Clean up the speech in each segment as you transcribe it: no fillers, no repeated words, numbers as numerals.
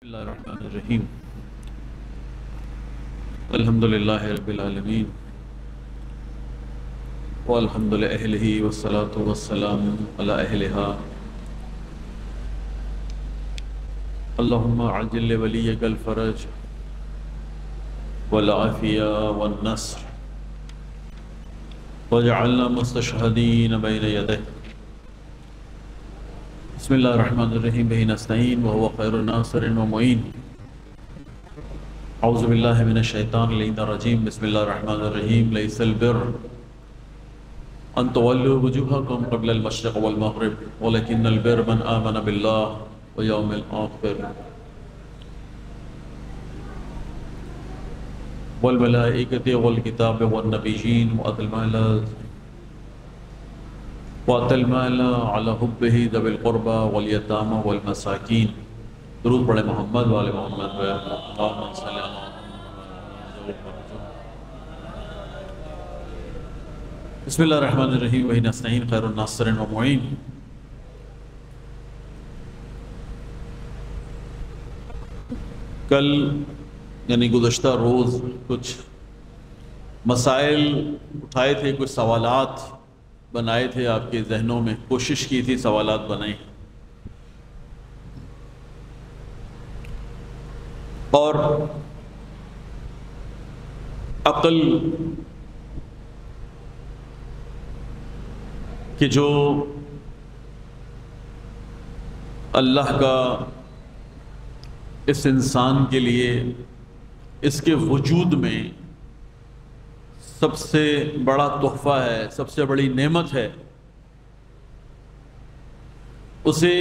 بسم اللہ الرحمن الرحیم الحمد للہ رب العالمین والحمد لأہلہ والصلاة والسلام علی اہلہا اللہم عجل ولیک الفرج والعافیہ والنصر واجعلنا مستشہدین بین یدہ بسم اللہ الرحمن الرحیم بہ نستعین وهو خیر ناصر ومعین اعوذ باللہ من الشیطان اللعین الرجیم بسم اللہ الرحمن الرحیم لیس البر ان تولوا وجوہکم قبل المشرق والمغرب ولکن البر من آمن باللہ ویوم الآخر والملائکۃ والکتاب والنبیین وَأَتَى الْمَالَ عَلَى حُبِّهِ ذَوِي الْقُرْبَى وَالْيَتَامَى وَالْمَسَاكِينِ درود پڑھے محمد وآل محمد اللہم صلی اللہ علیہ وسلم. بسم اللہ الرحمن الرحیم وَبِهِ نَسْتَعِينُ خَيْرٌ نَاصِرٌ وَمُعِينٌ. کل یعنی گزشتہ روز کچھ مسائل اٹھائے تھے، کچھ سوالات بنائے تھے آپ کے ذہنوں میں، کوشش کی تھی سوالات بنائیں، اور عقل کہ جو اللہ کا اس انسان کے لیے اس کے وجود میں سب سے بڑا تحفہ ہے، سب سے بڑی نعمت ہے، اسے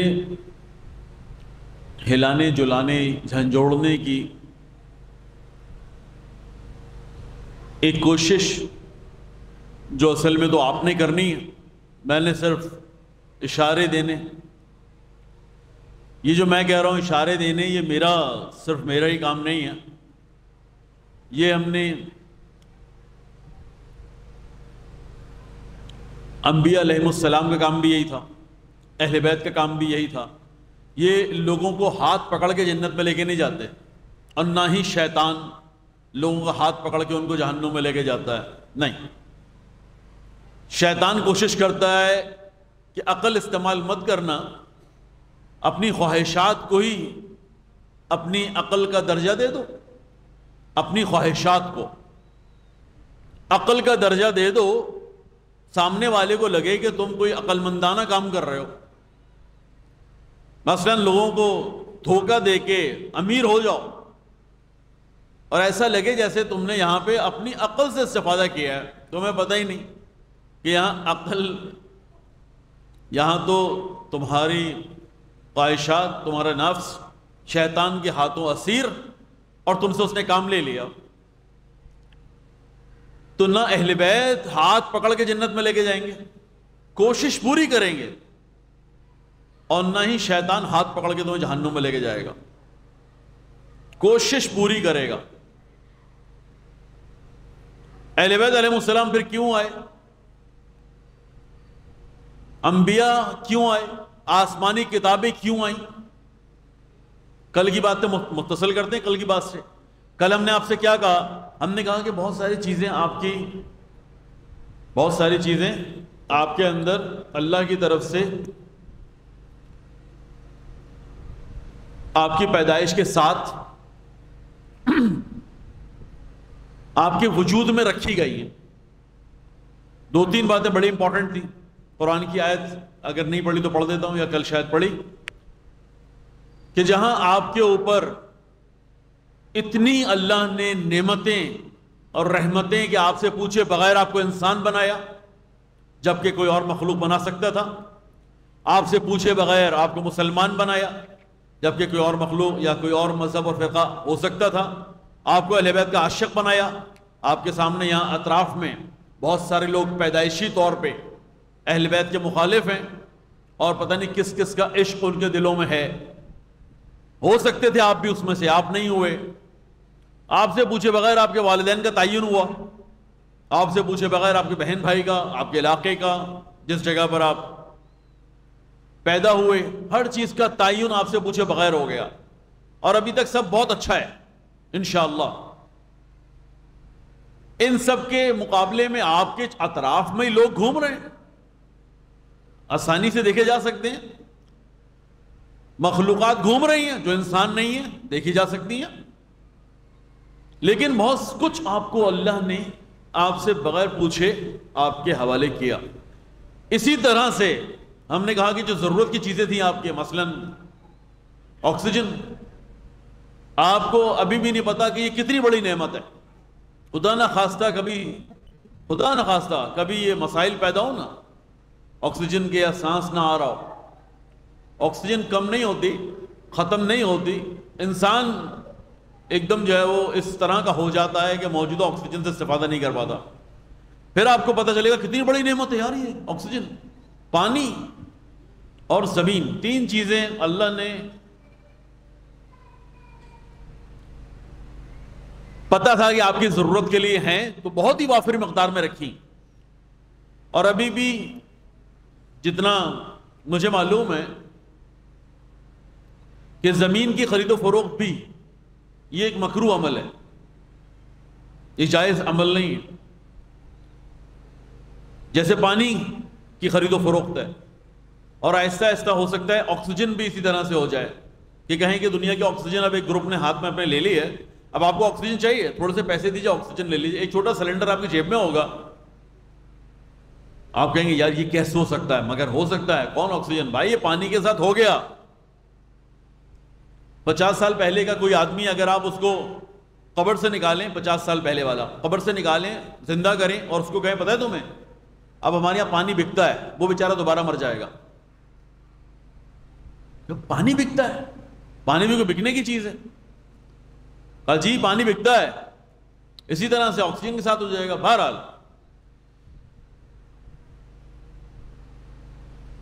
ہلانے جلانے جھنجھوڑنے کی ایک کوشش جو اصل میں تو آپ نے کرنی ہے، میں نے صرف اشارے دینے. یہ جو میں کہہ رہا ہوں اشارے دینے، یہ صرف میرا ہی کام نہیں ہے، یہ ہم نے انبیاء علیہ السلام کا کام بھی یہی تھا، اہل بیت کا کام بھی یہی تھا. یہ لوگوں کو ہاتھ پکڑ کے جنت میں لے کے نہیں جاتے، اور نہ ہی شیطان لوگوں کا ہاتھ پکڑ کے ان کو جہنم میں لے کے جاتا ہے. نہیں، شیطان کوشش کرتا ہے کہ عقل استعمال مت کرنا، اپنی خواہشات کو ہی اپنی عقل کا درجہ دے دو، اپنی خواہشات کو عقل کا درجہ دے دو، سامنے والے کو لگے کہ تم کوئی عقل مندانہ کام کر رہے ہو. مثلا لوگوں کو دھوکہ دے کے امیر ہو جاؤ، اور ایسا لگے جیسے تم نے یہاں پہ اپنی عقل سے استفادہ کیا ہے، تمہیں پتہ ہی نہیں کہ یہاں تو تمہاری خواہشات، تمہارا نفس شیطان کے ہاتھوں اسیر، اور تم سے اس نے کام لے لیا. تو نہ اہل بیت ہاتھ پکڑ کے جنت میں لے کے جائیں گے، کوشش پوری کریں گے، اور نہ ہی شیطان ہاتھ پکڑ کے تمہیں جہنم میں لے کے جائے گا، کوشش پوری کرے گا. اہل بیت علیہ السلام پھر کیوں آئے؟ انبیاء کیوں آئے؟ آسمانی کتابیں کیوں آئیں؟ کل کی بات سے متصل کرتے ہیں. کل کی بات سے کل ہم نے آپ سے کیا کہا؟ ہم نے کہا کہ بہت ساری چیزیں آپ کے اندر اللہ کی طرف سے آپ کی پیدائش کے ساتھ آپ کے وجود میں رکھی گئی ہیں. دو تین باتیں بڑی امپورٹنٹ تھیں. قرآن کی آیت اگر نہیں پڑھی تو پڑھ دیتا ہوں، یا کل شاید پڑھی، کہ جہاں آپ کے اوپر اتنی اللہ نے نعمتیں اور رحمتیں کہ آپ سے پوچھے بغیر آپ کو انسان بنایا، جبکہ کوئی اور مخلوق بنا سکتا تھا. آپ سے پوچھے بغیر آپ کو مسلمان بنایا، جبکہ کوئی اور مخلوق یا کوئی اور مذہب اور فرقہ ہو سکتا تھا. آپ کو اہل بیت کا عاشق بنایا. آپ کے سامنے یہاں اطراف میں بہت سارے لوگ پیدائشی طور پہ اہل بیت کے مخالف ہیں، اور پتہ نہیں کس کس کا عشق ان کے دلوں میں ہے. ہو سکتے تھے آپ بھی اس میں سے، آپ نہیں ہوئے. آپ سے پوچھے بغیر آپ کے والدین کا تعین ہوا، آپ سے پوچھے بغیر آپ کے بہن بھائی کا، آپ کے علاقے کا، جس جگہ پر آپ پیدا ہوئے، ہر چیز کا تعین آپ سے پوچھے بغیر ہو گیا. اور ابھی تک سب بہت اچھا ہے انشاءاللہ. ان سب کے مقابلے میں آپ کے اطراف میں ہی لوگ گھوم رہے ہیں، آسانی سے دیکھے جا سکتے ہیں. مخلوقات گھوم رہی ہیں جو انسان نہیں ہیں، دیکھی جا سکتی ہیں. لیکن بہت کچھ آپ کو اللہ نے آپ سے بغیر پوچھے آپ کے حوالے کیا. اسی طرح سے ہم نے کہا کہ جو ضرورت کی چیزیں تھیں آپ کے، مثلا آکسیجن، آپ کو ابھی بھی نہیں پتا کہ یہ کتنی بڑی نعمت ہے. خدا نہ خواستہ کبھی یہ مسائل پیدا ہو نا، آکسیجن کے یا سانس نہ آ رہا ہو. آکسیجن کم نہیں ہوتی، ختم نہیں ہوتی، انسان ایک دم جو ہے وہ اس طرح کا ہو جاتا ہے کہ موجودہ آکسیجن سے استفادہ نہیں کر پاتا. پھر آپ کو پتہ چلے گا کتنی بڑی نعمت ہے یار یہ آکسیجن. پانی اور زمین، تین چیزیں اللہ نے پتہ تھا کہ آپ کی ضرورت کے لیے ہیں تو بہت ہی وافر مقدار میں رکھی. اور ابھی بھی جتنا مجھے معلوم ہے کہ زمین کی خرید و فروخت بھی یہ ایک مکروہ عمل ہے، یہ جائز عمل نہیں ہے. جیسے پانی کی خرید و فروخت ہے، اور آہستہ آہستہ ہو سکتا ہے آکسیجن بھی اسی طرح سے ہو جائے کہ کہیں کہ دنیا کی آکسیجن اب ایک گروپ نے ہاتھ میں اپنے لے لی ہے، اب آپ کو آکسیجن چاہیے، تھوڑے سے پیسے دیجیے آکسیجن لے لیجیے. ایک چھوٹا سلنڈر آپ کی جیب میں ہوگا، آپ کہیں گے یار یہ کیسے ہو سکتا ہے، مگر ہو سکتا ہے. کون آکسیجن؟ بھائی یہ پانی کے ساتھ ہو گیا. 50 سال پہلے کا کوئی آدمی اگر آپ اس کو قبر سے نکالیں، 50 سال پہلے والا قبر سے نکالیں، زندہ کریں اور اس کو کہیں پتہ ہے تمہیں اب ہمارے یہاں پانی بکتا ہے، وہ بیچارہ دوبارہ مر جائے گا. پانی بکتا ہے، پانی بھی کوئی بکنے کی چیز ہے؟ کہا جی پانی بکتا ہے. اسی طرح سے آکسیجن کے ساتھ ہو جائے گا. بہرحال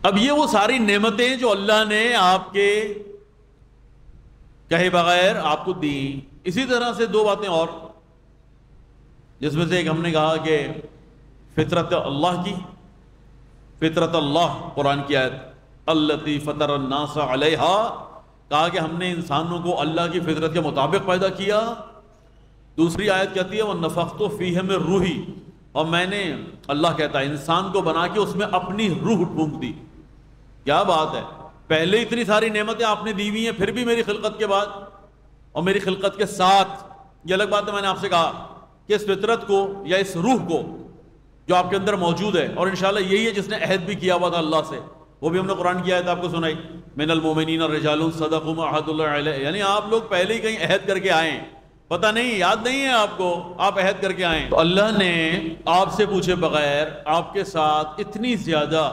اب یہ وہ ساری نعمتیں جو اللہ نے آپ کے کہے بغیر آپ کو دی. اسی طرح سے دو باتیں اور، جس میں سے ایک ہم نے کہا کہ فطرت اللہ کی، فطرت اللہ قرآن کی آیت التی فطر الناس علیہا، کہا کہ ہم نے انسانوں کو اللہ کی فطرت کے مطابق پیدا کیا. دوسری آیت کہتی ہے وَنَفَخْتُ فِيهِ مِن رُوحِي، اور میں نے، اللہ کہتا ہے، انسان کو بنا کے اس میں اپنی روح پھونک دی. کیا بات ہے، پہلے اتنی ساری نعمتیں آپ نے دی ہوئی ہیں، پھر بھی میری خلقت کے بعد اور میری خلقت کے ساتھ. یہ الگ بات ہے، میں نے آپ سے کہا کہ اس فطرت کو یا اس روح کو جو آپ کے اندر موجود ہے، اور انشاءاللہ یہی ہے جس نے عہد بھی کیا ہوا تھا اللہ سے، وہ بھی ہم نے قرآن کی آیت آپ کو سنائی، من المؤمنین رجال صدقوا ما عہد اللہ علیہ. یعنی آپ لوگ پہلے ہی کہیں عہد کر کے آئے ہیں، پتہ نہیں، یاد نہیں ہے آپ کو، آپ عہد کر کے آئے. تو اللہ نے آپ سے پوچھے بغیر آپ کے ساتھ اتنی زیادہ،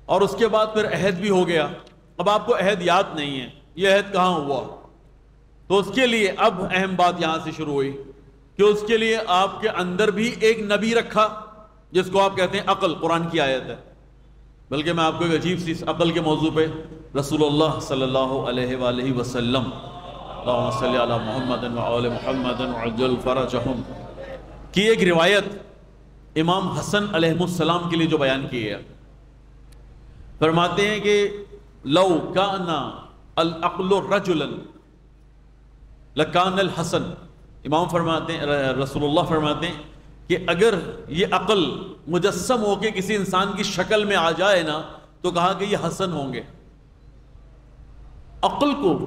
اور اس کے بعد پھر عہد بھی ہو گیا. اب آپ کو عہد یاد نہیں ہے یہ عہد کہاں ہوا، تو اس کے لیے اب اہم بات یہاں سے شروع ہوئی کہ اس کے لیے آپ کے اندر بھی ایک نبی رکھا جس کو آپ کہتے ہیں عقل. قرآن کی آیت ہے، بلکہ میں آپ کو ایک عجیب سی عقل کے موضوع پہ رسول اللہ صلی اللہ علیہ وآلہ وسلم، اللہم صلی علی محمد وآل محمد وعجل فرجہم، کی ایک روایت امام حسن علیہ السلام کے لیے جو بیان کی ہے. فرماتے ہیں کہ لو کان العقل رجلا لکان الحسن. امام فرماتے ہیں، رسول اللہ فرماتے ہیں کہ اگر یہ عقل مجسم ہو کے کسی انسان کی شکل میں آ جائے نا تو کہا کہ یہ حسن ہوں گے. عقل کو،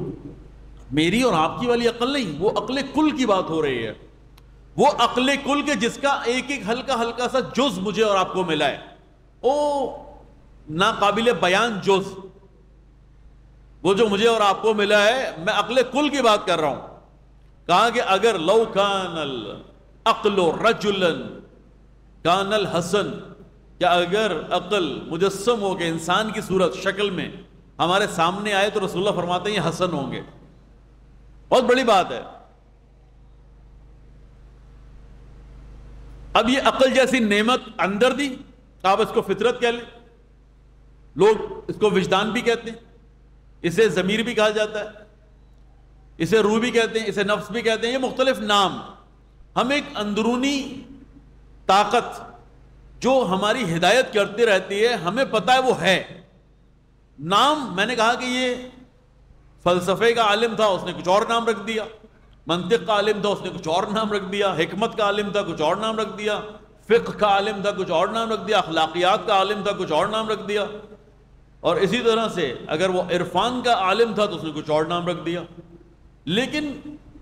میری اور آپ کی والی عقل نہیں، وہ عقل کل کی بات ہو رہی ہے، وہ عقل کل کے جس کا ایک ایک ہلکا ہلکا سا جز مجھے اور آپ کو ملا ہے، او ناقابل بیان جز، وہ جو مجھے اور آپ کو ملا ہے، میں عقل کل کی بات کر رہا ہوں. کہا کہ اگر لو کان العقل رجلا کان الحسن، کیا اگر عقل مجسم ہو کے انسان کی صورت شکل میں ہمارے سامنے آئے تو رسول اللہ فرماتے ہیں یہ حسن ہوں گے. بہت بڑی بات ہے. اب یہ عقل جیسی نعمت اندر دی، آپ اس کو فطرت کہہ لیں، لوگ اس کو وجدان بھی کہتے ہیں، اسے ضمیر بھی کہا جاتا ہے، اسے روح بھی کہتے ہیں، اسے نفس بھی کہتے ہیں، یہ مختلف نام. ہم ایک اندرونی طاقت جو ہماری ہدایت کرتی رہتی ہے، ہمیں پتہ ہے وہ ہے. نام میں نے کہا کہ یہ فلسفے کا عالم تھا، اس نے کچھ اور نام رکھ دیا، منطق کا عالم تھا، اس نے کچھ اور نام رکھ دیا، حکمت کا عالم تھا، کچھ اور نام رکھ دیا، فقہ کا عالم تھا، کچھ اور نام رکھ دیا، اخلاقیات کا عالم تھا، کچھ اور نام رکھ دیا، اور اسی طرح سے اگر وہ عرفان کا عالم تھا تو اس نے کچھ اور نام رکھ دیا. لیکن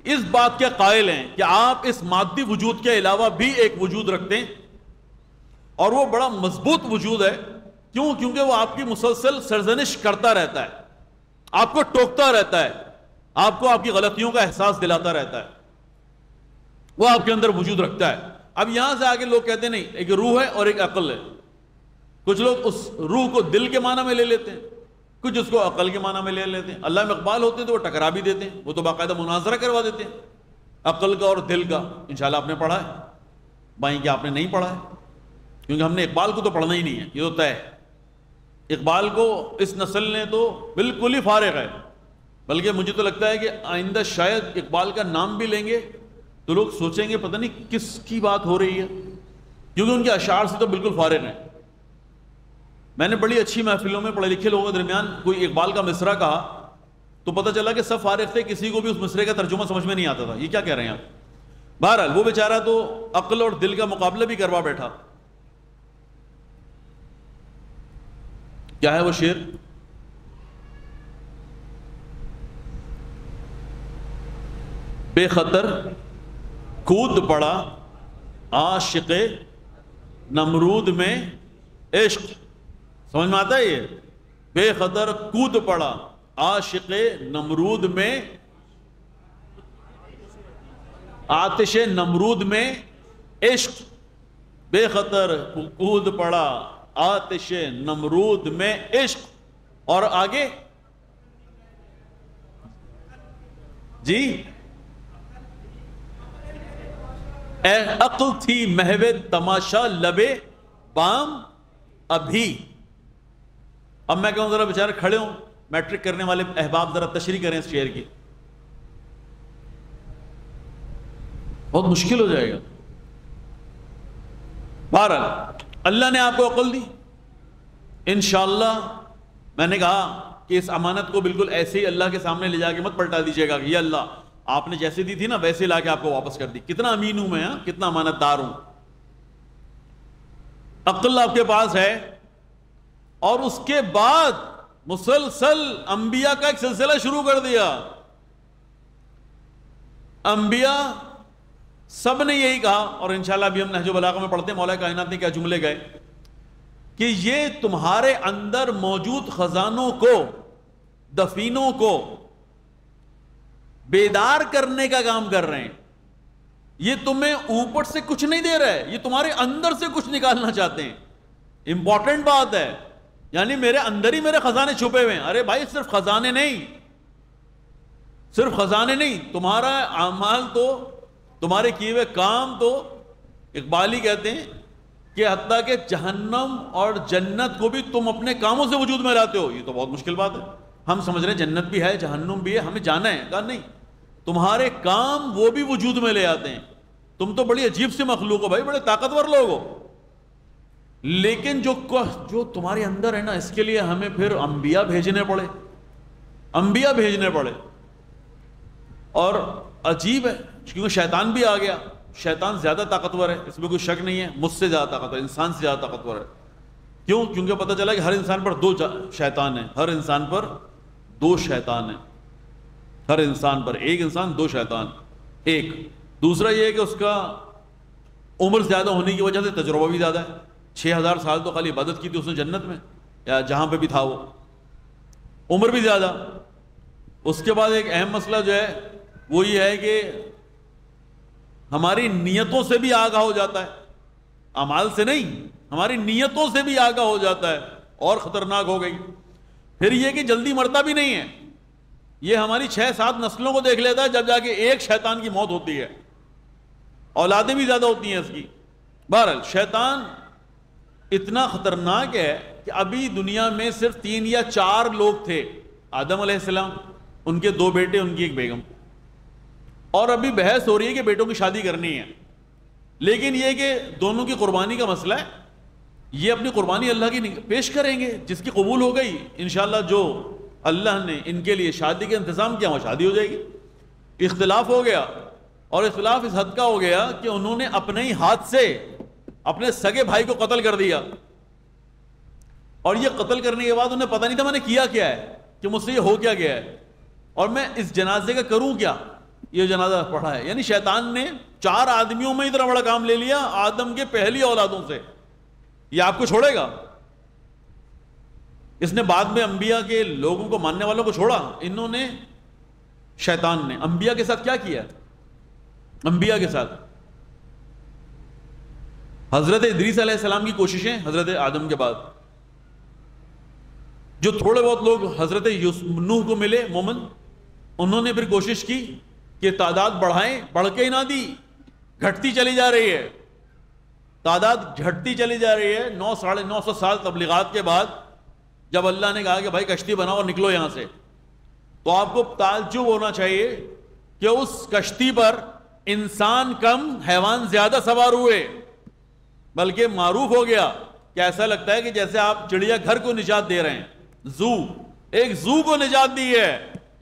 اس بات کے قائل ہیں کہ آپ اس مادی وجود کے علاوہ بھی ایک وجود رکھتے ہیں، اور وہ بڑا مضبوط وجود ہے. کیوں؟ کیونکہ وہ آپ کی مسلسل سرزنش کرتا رہتا ہے، آپ کو ٹوکتا رہتا ہے، آپ کو آپ کی غلطیوں کا احساس دلاتا رہتا ہے، وہ آپ کے اندر وجود رکھتا ہے. اب یہاں سے آگے لوگ کہتے ہیں نہیں، ایک روح ہے اور ایک عقل ہے. کچھ لوگ اس روح کو دل کے معنی میں لے لیتے ہیں، کچھ اس کو عقل کے معنی میں لے لیتے ہیں. علامہ اقبال ہوتے ہیں تو وہ ٹکرا بھی دیتے ہیں، وہ تو باقاعدہ مناظرہ کروا دیتے ہیں عقل کا اور دل کا. انشاءاللہ آپ نے پڑھا ہے، بائیں کہ آپ نے نہیں پڑھا ہے، کیونکہ ہم نے اقبال کو تو پڑھنا ہی نہیں ہے، یہ تو طے ہے. اقبال کو اس نسل نے تو بالکل ہی فارغ ہے، بلکہ مجھے تو لگتا ہے کہ آئندہ شاید اقبال کا نام بھی لیں گے تو لوگ سوچیں گے پتہ نہیں کس کی بات ہو رہی ہے، کیونکہ ان کے اشعار سے تو بالکل فارغ ہیں. میں نے بڑی اچھی محفلوں میں پڑھے لکھے لوگوں کے درمیان کوئی اقبال کا مصرع کہا تو پتہ چلا کہ سب فارغ تھے، کسی کو بھی اس مصرعے کا ترجمہ سمجھ میں نہیں آتا تھا، یہ کیا کہہ رہے ہیں آپ. بہرحال وہ بیچارہ تو عقل اور دل کا مقابلہ بھی کروا بیٹھا. کیا ہے وہ شعر؟ بے خطر کود پڑا عاشق نمرود میں عشق. سمجھ میں آتا ہے یہ؟ بے خطر کود پڑا عاشق نمرود میں، آتش نمرود میں عشق. بے خطر کود پڑا آتش نمرود میں عشق. اور آگے جی، اے عقل تھی محو تماشا لبے بام ابھی. اب میں کہوں ذرا بیچارے کھڑے ہوں میٹرک کرنے والے احباب، ذرا تشریح کریں اس شعر کی، بہت مشکل ہو جائے گا. بہرحال اللہ نے آپ کو عقل دی انشاءاللہ. میں نے کہا کہ اس امانت کو بالکل ایسے ہی اللہ کے سامنے لے جا کے مت پلٹا دیجیے گا کہ یہ اللہ آپ نے جیسے دی تھی نا ویسے لا کے آپ کو واپس کر دی. کتنا امین ہوں میں، کتنا امانت دار ہوں. عقل آپ کے پاس ہے، اور اس کے بعد مسلسل انبیاء کا ایک سلسلہ شروع کر دیا. انبیاء سب نے یہی کہا، اور انشاءاللہ ابھی ہم نہج البلاغہ میں پڑھتے ہیں مولا کائنات نے کیا جملے گئے کہ یہ تمہارے اندر موجود خزانوں کو، دفینوں کو بیدار کرنے کا کام کر رہے ہیں. یہ تمہیں اوپر سے کچھ نہیں دے رہے، یہ تمہارے اندر سے کچھ نکالنا چاہتے ہیں. امپورٹنٹ بات ہے، یعنی میرے اندر ہی میرے خزانے چھپے ہوئے ہیں. ارے بھائی صرف خزانے نہیں، صرف خزانے نہیں، تمہارا اعمال تو، تمہارے کیے ہوئے کام تو، اقبالی کہتے ہیں کہ حتیٰ کہ جہنم اور جنت کو بھی تم اپنے کاموں سے وجود میں لاتے ہو. یہ تو بہت مشکل بات ہے. ہم سمجھ رہے ہیں جنت بھی ہے جہنم بھی ہے، ہمیں جانا ہے. کہا نہیں، تمہارے کام وہ بھی وجود میں لے آتے ہیں. تم تو بڑی عجیب سی مخلوق ہو بھائی، بڑے طاقتور لوگ ہو، لیکن جو تمہارے اندر ہے نا، اس کے لیے ہمیں پھر انبیاء بھیجنے پڑے، انبیاء بھیجنے پڑے. اور عجیب ہے کیونکہ شیطان بھی آ گیا. شیطان زیادہ طاقتور ہے، اس میں کوئی شک نہیں ہے، مجھ سے زیادہ طاقتور، انسان سے زیادہ طاقتور ہے. کیوں؟ کیونکہ پتہ چلا کہ ہر انسان پر دو شیطان ہیں، ہر انسان پر دو شیطان ہیں، ہر انسان پر ایک انسان دو شیطان. ایک دوسرا یہ ہے کہ اس کا عمر زیادہ ہونے کی وجہ سے تجربہ بھی زیادہ ہے. 6000 سال تو خالی عبادت کی تھی اس نے جنت میں یا جہاں پہ بھی تھا، وہ عمر بھی زیادہ. اس کے بعد ایک اہم مسئلہ جو ہے وہ یہ ہے کہ ہماری نیتوں سے بھی آگاہ ہو جاتا ہے، اعمال سے نہیں، ہماری نیتوں سے بھی آگاہ ہو جاتا ہے، اور خطرناک ہو گئی. پھر یہ کہ جلدی مرتا بھی نہیں ہے، یہ ہماری 6-7 نسلوں کو دیکھ لیتا ہے، جب جا کے ایک شیطان کی موت ہوتی ہے، اولادیں بھی زیادہ ہوتی ہیں اس کی. بہرحال شیطان اتنا خطرناک ہے کہ ابھی دنیا میں صرف 3 یا 4 لوگ تھے، آدم علیہ السلام، ان کے 2 بیٹے، ان کی ایک بیگم، اور ابھی بحث ہو رہی ہے کہ بیٹوں کی شادی کرنی ہے. لیکن یہ کہ دونوں کی قربانی کا مسئلہ ہے، یہ اپنی قربانی اللہ کی پیش کریں گے، جس کی قبول ہو گئی انشاءاللہ جو اللہ نے ان کے لیے شادی کا انتظام کیا، وہ شادی ہو جائے گی. اختلاف ہو گیا، اور اختلاف اس حد کا ہو گیا کہ انہوں نے اپنے ہی ہاتھ سے اپنے سگے بھائی کو قتل کر دیا. اور یہ قتل کرنے کے بعد انہیں پتہ نہیں تھا میں نے کیا کیا ہے، کہ مجھ سے یہ ہو کیا گیا ہے، اور میں اس جنازے کا کروں کیا. یہ جنازہ پڑھا ہے، یعنی شیطان نے 4 آدمیوں میں اتنا بڑا کام لے لیا، آدم کے پہلی اولادوں سے. یہ آپ کو چھوڑے گا؟ اس نے بعد میں انبیاء کے لوگوں کو ماننے والوں کو چھوڑا. انہوں نے، شیطان نے انبیاء کے ساتھ کیا کیا؟ انبیاء کے ساتھ حضرت ادریس علیہ السلام کی کوششیں حضرت آدم کے بعد، جو تھوڑے بہت لوگ حضرت نوح کو ملے مومن، انہوں نے پھر کوشش کی کہ تعداد بڑھائیں، بڑھ کے ہی نہ دی، گھٹتی چلی جا رہی ہے، تعداد گھٹتی چلی جا رہی ہے. 900-950 سال تبلیغات کے بعد جب اللہ نے کہا کہ بھائی کشتی بناؤ اور نکلو یہاں سے، تو آپ کو تعجب ہونا چاہیے کہ اس کشتی پر انسان کم حیوان زیادہ سوار ہوئے، بلکہ معروف ہو گیا کہ ایسا لگتا ہے کہ جیسے آپ چڑیا گھر کو نجات دے رہے ہیں. ایک زو کو نجات دی ہے،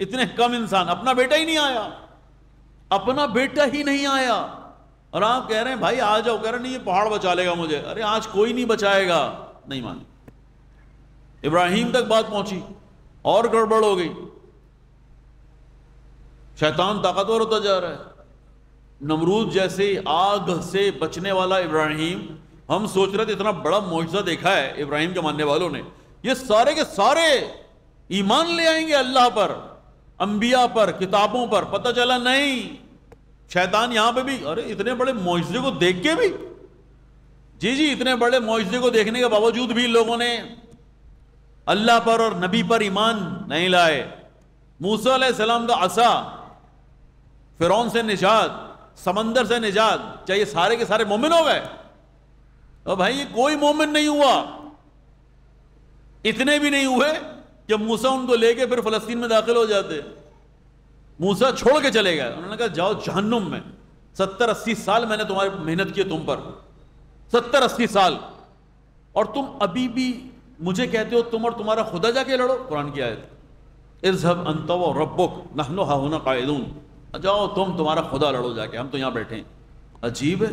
اتنے کم انسان. اپنا بیٹا ہی نہیں آیا، اپنا بیٹا ہی نہیں آیا، اور آپ کہہ رہے ہیں بھائی آ جاؤ. کہہ رہے نہیں یہ پہاڑ بچا لے گا مجھے. ارے آج کوئی نہیں بچائے گا. نہیں مانے. ابراہیم تک بات پہنچی اور گڑبڑ ہو گئی. شیطان طاقتور ہوتا جا رہا ہے. نمرود جیسے آگ سے بچنے والا ابراہیم، ہم سوچ رہے تھے اتنا بڑا معجزہ دیکھا ہے ابراہیم کے ماننے والوں نے، یہ سارے کے سارے ایمان لے آئیں گے اللہ پر، انبیاء پر، کتابوں پر. پتہ چلا نہیں، شیطان یہاں پہ بھی ارے اتنے بڑے معجزے کو دیکھ کے بھی، جی اتنے بڑے معجزے کو دیکھنے کے باوجود بھی لوگوں نے اللہ پر اور نبی پر ایمان نہیں لائے. موسیٰ علیہ السلام کا عصا، فرعون سے نجات، سمندر سے نجات، چاہیے سارے کے سارے مومن ہو گئے؟ اور بھائی یہ کوئی مومن نہیں ہوا. اتنے بھی نہیں ہوئے کہ موسیٰ ان کو لے کے پھر فلسطین میں داخل ہو جاتے. موسیٰ چھوڑ کے چلے گئے. انہوں نے کہا جاؤ جہنم میں، 70-80 سال میں نے تمہاری محنت کی تم پر، 70-80 سال، اور تم ابھی بھی مجھے کہتے ہو تم اور تمہارا خدا جا کے لڑو. قرآن کی آیت، اذهب انت وربک نحن ہاہنا قاعدون. جاؤ تم تمہارا خدا لڑو جا کے، ہم تو یہاں بیٹھے ہیں. عجیب ہے.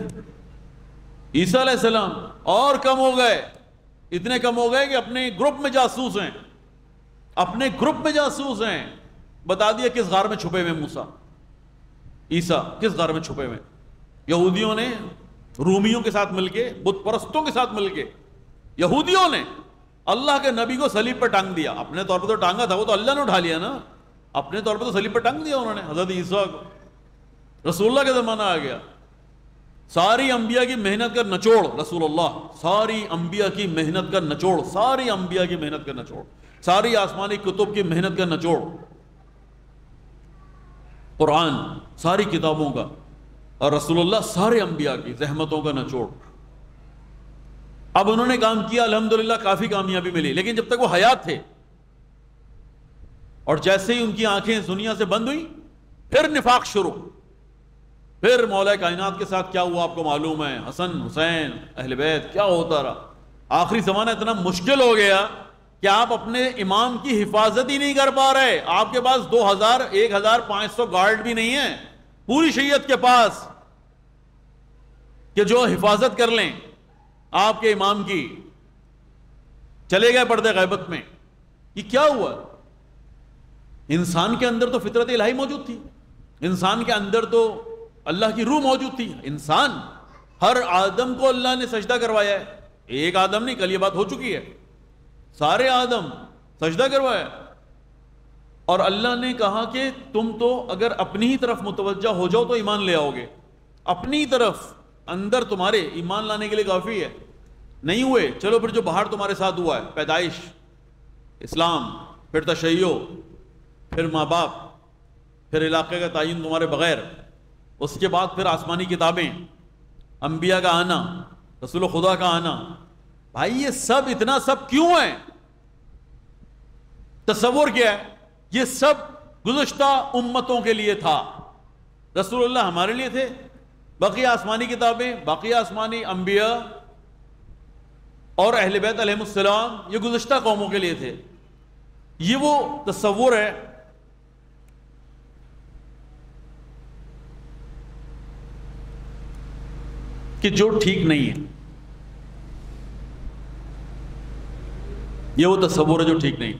عیسیٰ علیہ السلام اور کم ہو گئے، اتنے کم ہو گئے کہ اپنے گروپ میں جاسوس ہیں، اپنے گروپ میں جاسوس ہیں. بتا دیا کس غار میں چھپے ہوئے موسیٰ، عیسیٰ کس غار میں چھپے ہوئے. یہودیوں نے رومیوں کے ساتھ مل کے، بت پرستوں کے ساتھ مل کے، یہودیوں نے اللہ کے نبی کو صلیب پر ٹانگ دیا. اپنے طور پہ تو ٹانگا تھا، وہ تو اللہ نے اٹھا لیا نا. اپنے طور پہ تو صلیب پر ٹانگ دیا انہوں نے حضرت عیسیٰ کو. رسول اللہ کا زمانہ آ گیا. ساری انبیاء کی محنت کا نچوڑ رسول اللہ، ساری انبیاء کی محنت کا نچوڑ، ساری انبیاء کی محنت کا نچوڑ، ساری آسمانی کتب کی محنت کا نچوڑ قرآن، ساری کتابوں کا، اور رسول اللہ سارے انبیاء کی زحمتوں کا نچوڑ. اب انہوں نے کام کیا، الحمدللہ کافی کامیابی ملی، لیکن جب تک وہ حیات تھے، اور جیسے ہی ان کی آنکھیں دنیا سے بند ہوئی، پھر نفاق شروع. پھر مولا کائنات کے ساتھ کیا ہوا آپ کو معلوم ہے، حسن حسین اہل بیت کیا ہوتا رہا. آخری زمانہ اتنا مشکل ہو گیا کہ آپ اپنے امام کی حفاظت ہی نہیں کر پا رہے. آپ کے پاس 2000 1500 گارڈ بھی نہیں ہیں پوری شریعت کے پاس کہ جو حفاظت کر لیں آپ کے امام کی. چلے گئے پردے غیبت میں. یہ کیا ہوا؟ انسان کے اندر تو فطرت الہی موجود تھی، انسان کے اندر تو اللہ کی روح موجود تھی. انسان، ہر آدم کو اللہ نے سجدہ کروایا ہے. ایک آدم نہیں، کل یہ بات ہو چکی ہے، سارے آدم سجدہ کروایا. اور اللہ نے کہا کہ تم تو اگر اپنی ہی طرف متوجہ ہو جاؤ تو ایمان لے آؤ گے. اپنی طرف اندر تمہارے ایمان لانے کے لیے کافی ہے. نہیں ہوئے، چلو پھر جو باہر تمہارے ساتھ ہوا ہے، پیدائش اسلام، پھر تشیع، پھر ماں باپ، پھر علاقے کا تعین تمہارے بغیر، اس کے بعد پھر آسمانی کتابیں، انبیاء کا آنا، رسول خدا کا آنا. بھائی یہ سب اتنا سب کیوں ہے؟ تصور کیا ہے؟ یہ سب گزشتہ امتوں کے لیے تھا. رسول اللہ ہمارے لیے تھے، باقی آسمانی کتابیں، باقی آسمانی انبیاء اور اہل بیت علیہم السلام یہ گزشتہ قوموں کے لیے تھے. یہ وہ تصور ہے کہ جو ٹھیک نہیں ہے، یہ وہ تصور ہے جو ٹھیک نہیں۔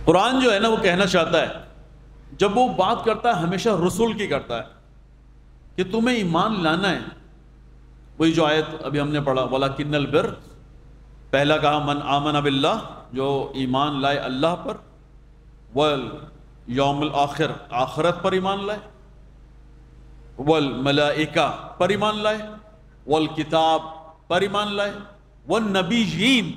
قرآن جو ہے نا وہ کہنا چاہتا ہے، جب وہ بات کرتا ہے ہمیشہ رسول کی کرتا ہے کہ تمہیں ایمان لانا ہے۔ وہی جو آیت ابھی ہم نے پڑھا وَلَكِنَّ الْبِرَّ، پہلا کہا من آمن باللہ، جو ایمان لائے اللہ پر، وَالْيَوْمِ الْآخِرِ، آخرت پر ایمان لائے، وَالْمَلَائِكَةِ پر ایمان لائے، وَالْكِتاب پر ایمان لائے، وَالنَّبِيِّينَ۔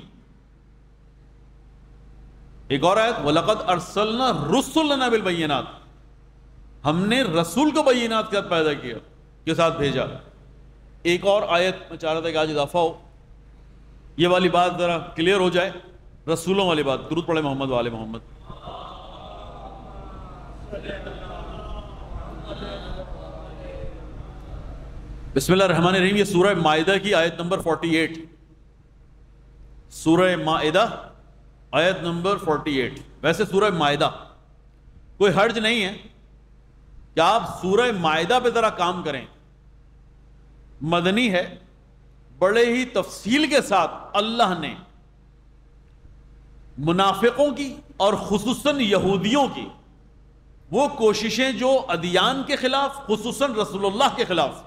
ایک اور آیت وَلَقَدْ أَرْسَلْنَا رُسُلَنَا بِالْبَيِّنَاتِ، ہم نے رسول کو بینات کے ساتھ پیدا کیا، کے ساتھ بھیجا۔ ایک اور آیت میں چاہ رہا تھا کہ آج اضافہ ہو، یہ والی بات ذرا کلیئر ہو جائے، رسولوں والی بات۔ درود پڑھے محمد و آل محمد۔ بسم اللہ الرحمن الرحیم۔ یہ سورہ مائدہ کی آیت نمبر 48، سورہ مائدہ آیت نمبر 48۔ ویسے سورہ مائدہ کوئی حرج نہیں ہے کہ آپ سورہ مائدہ پہ ذرا کام کریں، مدنی ہے، بڑے ہی تفصیل کے ساتھ اللہ نے منافقوں کی اور خصوصاً یہودیوں کی وہ کوششیں جو ادیان کے خلاف، خصوصاً رسول اللہ کے خلاف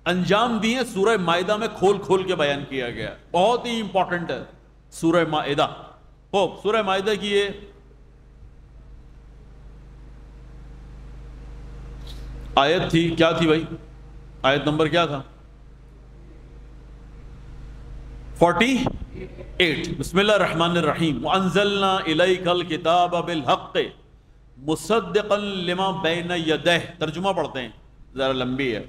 انجام دیے، سورہ مائدہ میں کھول کھول کے بیان کیا گیا۔ بہت ہی امپورٹنٹ ہے سورہ مائدہ۔ سورہ مائدہ کی یہ آیت تھی، کیا تھی بھائی؟ آیت نمبر کیا تھا؟ 48۔ بسم اللہ الرحمن الرحیم۔ وَأَنزَلْنَا إِلَيْكَ الْكِتَابَ بِالْحَقِّ مُصَدِّقًا لِمَا بَيْنَ يَدَيْهِ۔ ترجمہ پڑھتے ہیں، ذرا لمبی ہے۔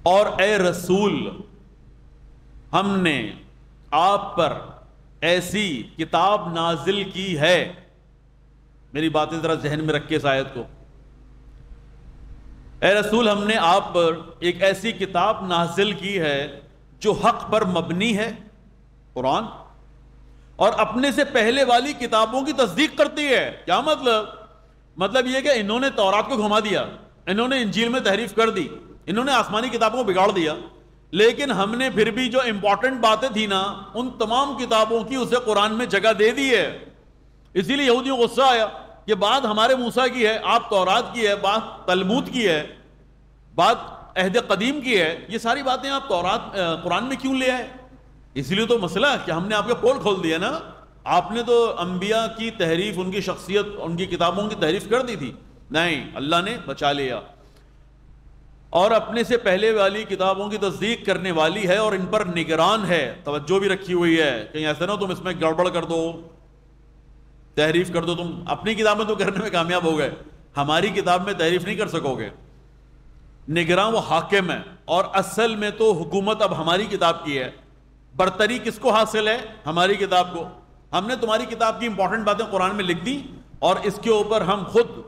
اور اے رسول، ہم نے آپ پر ایسی کتاب نازل کی ہے۔ میری باتیں ذرا ذہن میں رکھے اس آیت کو۔ اے رسول، ہم نے آپ پر ایک ایسی کتاب نازل کی ہے جو حق پر مبنی ہے، قرآن، اور اپنے سے پہلے والی کتابوں کی تصدیق کرتی ہے۔ کیا مطلب؟ مطلب یہ کہ انہوں نے تورات کو گھما دیا، انہوں نے انجیل میں تحریف کر دی، انہوں نے آسمانی کتابوں کو بگاڑ دیا، لیکن ہم نے پھر بھی جو امپورٹنٹ باتیں تھیں نا، ان تمام کتابوں کی اسے قرآن میں جگہ دے دی ہے۔ اسی لیے یہودیوں کو غصہ آیا کہ بات ہمارے موسیٰ کی ہے، آپ تورات کی ہے، بات تلمود کی ہے، بات عہد قدیم کی ہے، یہ ساری باتیں آپ تورات قرآن میں کیوں لے آئے؟ اسی لیے تو مسئلہ کہ ہم نے آپ کے پول کھول دیا نا۔ آپ نے تو انبیاء کی تحریف، ان کی شخصیت، ان کی کتابوں کی تحریف کر دی تھی، نہیں، اللہ نے بچا لیا، اور اپنے سے پہلے والی کتابوں کی تصدیق کرنے والی ہے اور ان پر نگران ہے، توجہ بھی رکھی ہوئی ہے، کہیں ایسا نہ تم اس میں گڑبڑ کر دو، تحریف کر دو۔ تم اپنی کتاب میں تو کرنے میں کامیاب ہو گئے، ہماری کتاب میں تحریف نہیں کر سکو گے۔ نگراں وہ حاکم ہے، اور اصل میں تو حکومت اب ہماری کتاب کی ہے۔ برتری کس کو حاصل ہے؟ ہماری کتاب کو۔ ہم نے تمہاری کتاب کی امپورٹنٹ باتیں قرآن میں لکھ دی، اور اس کے اوپر ہم خود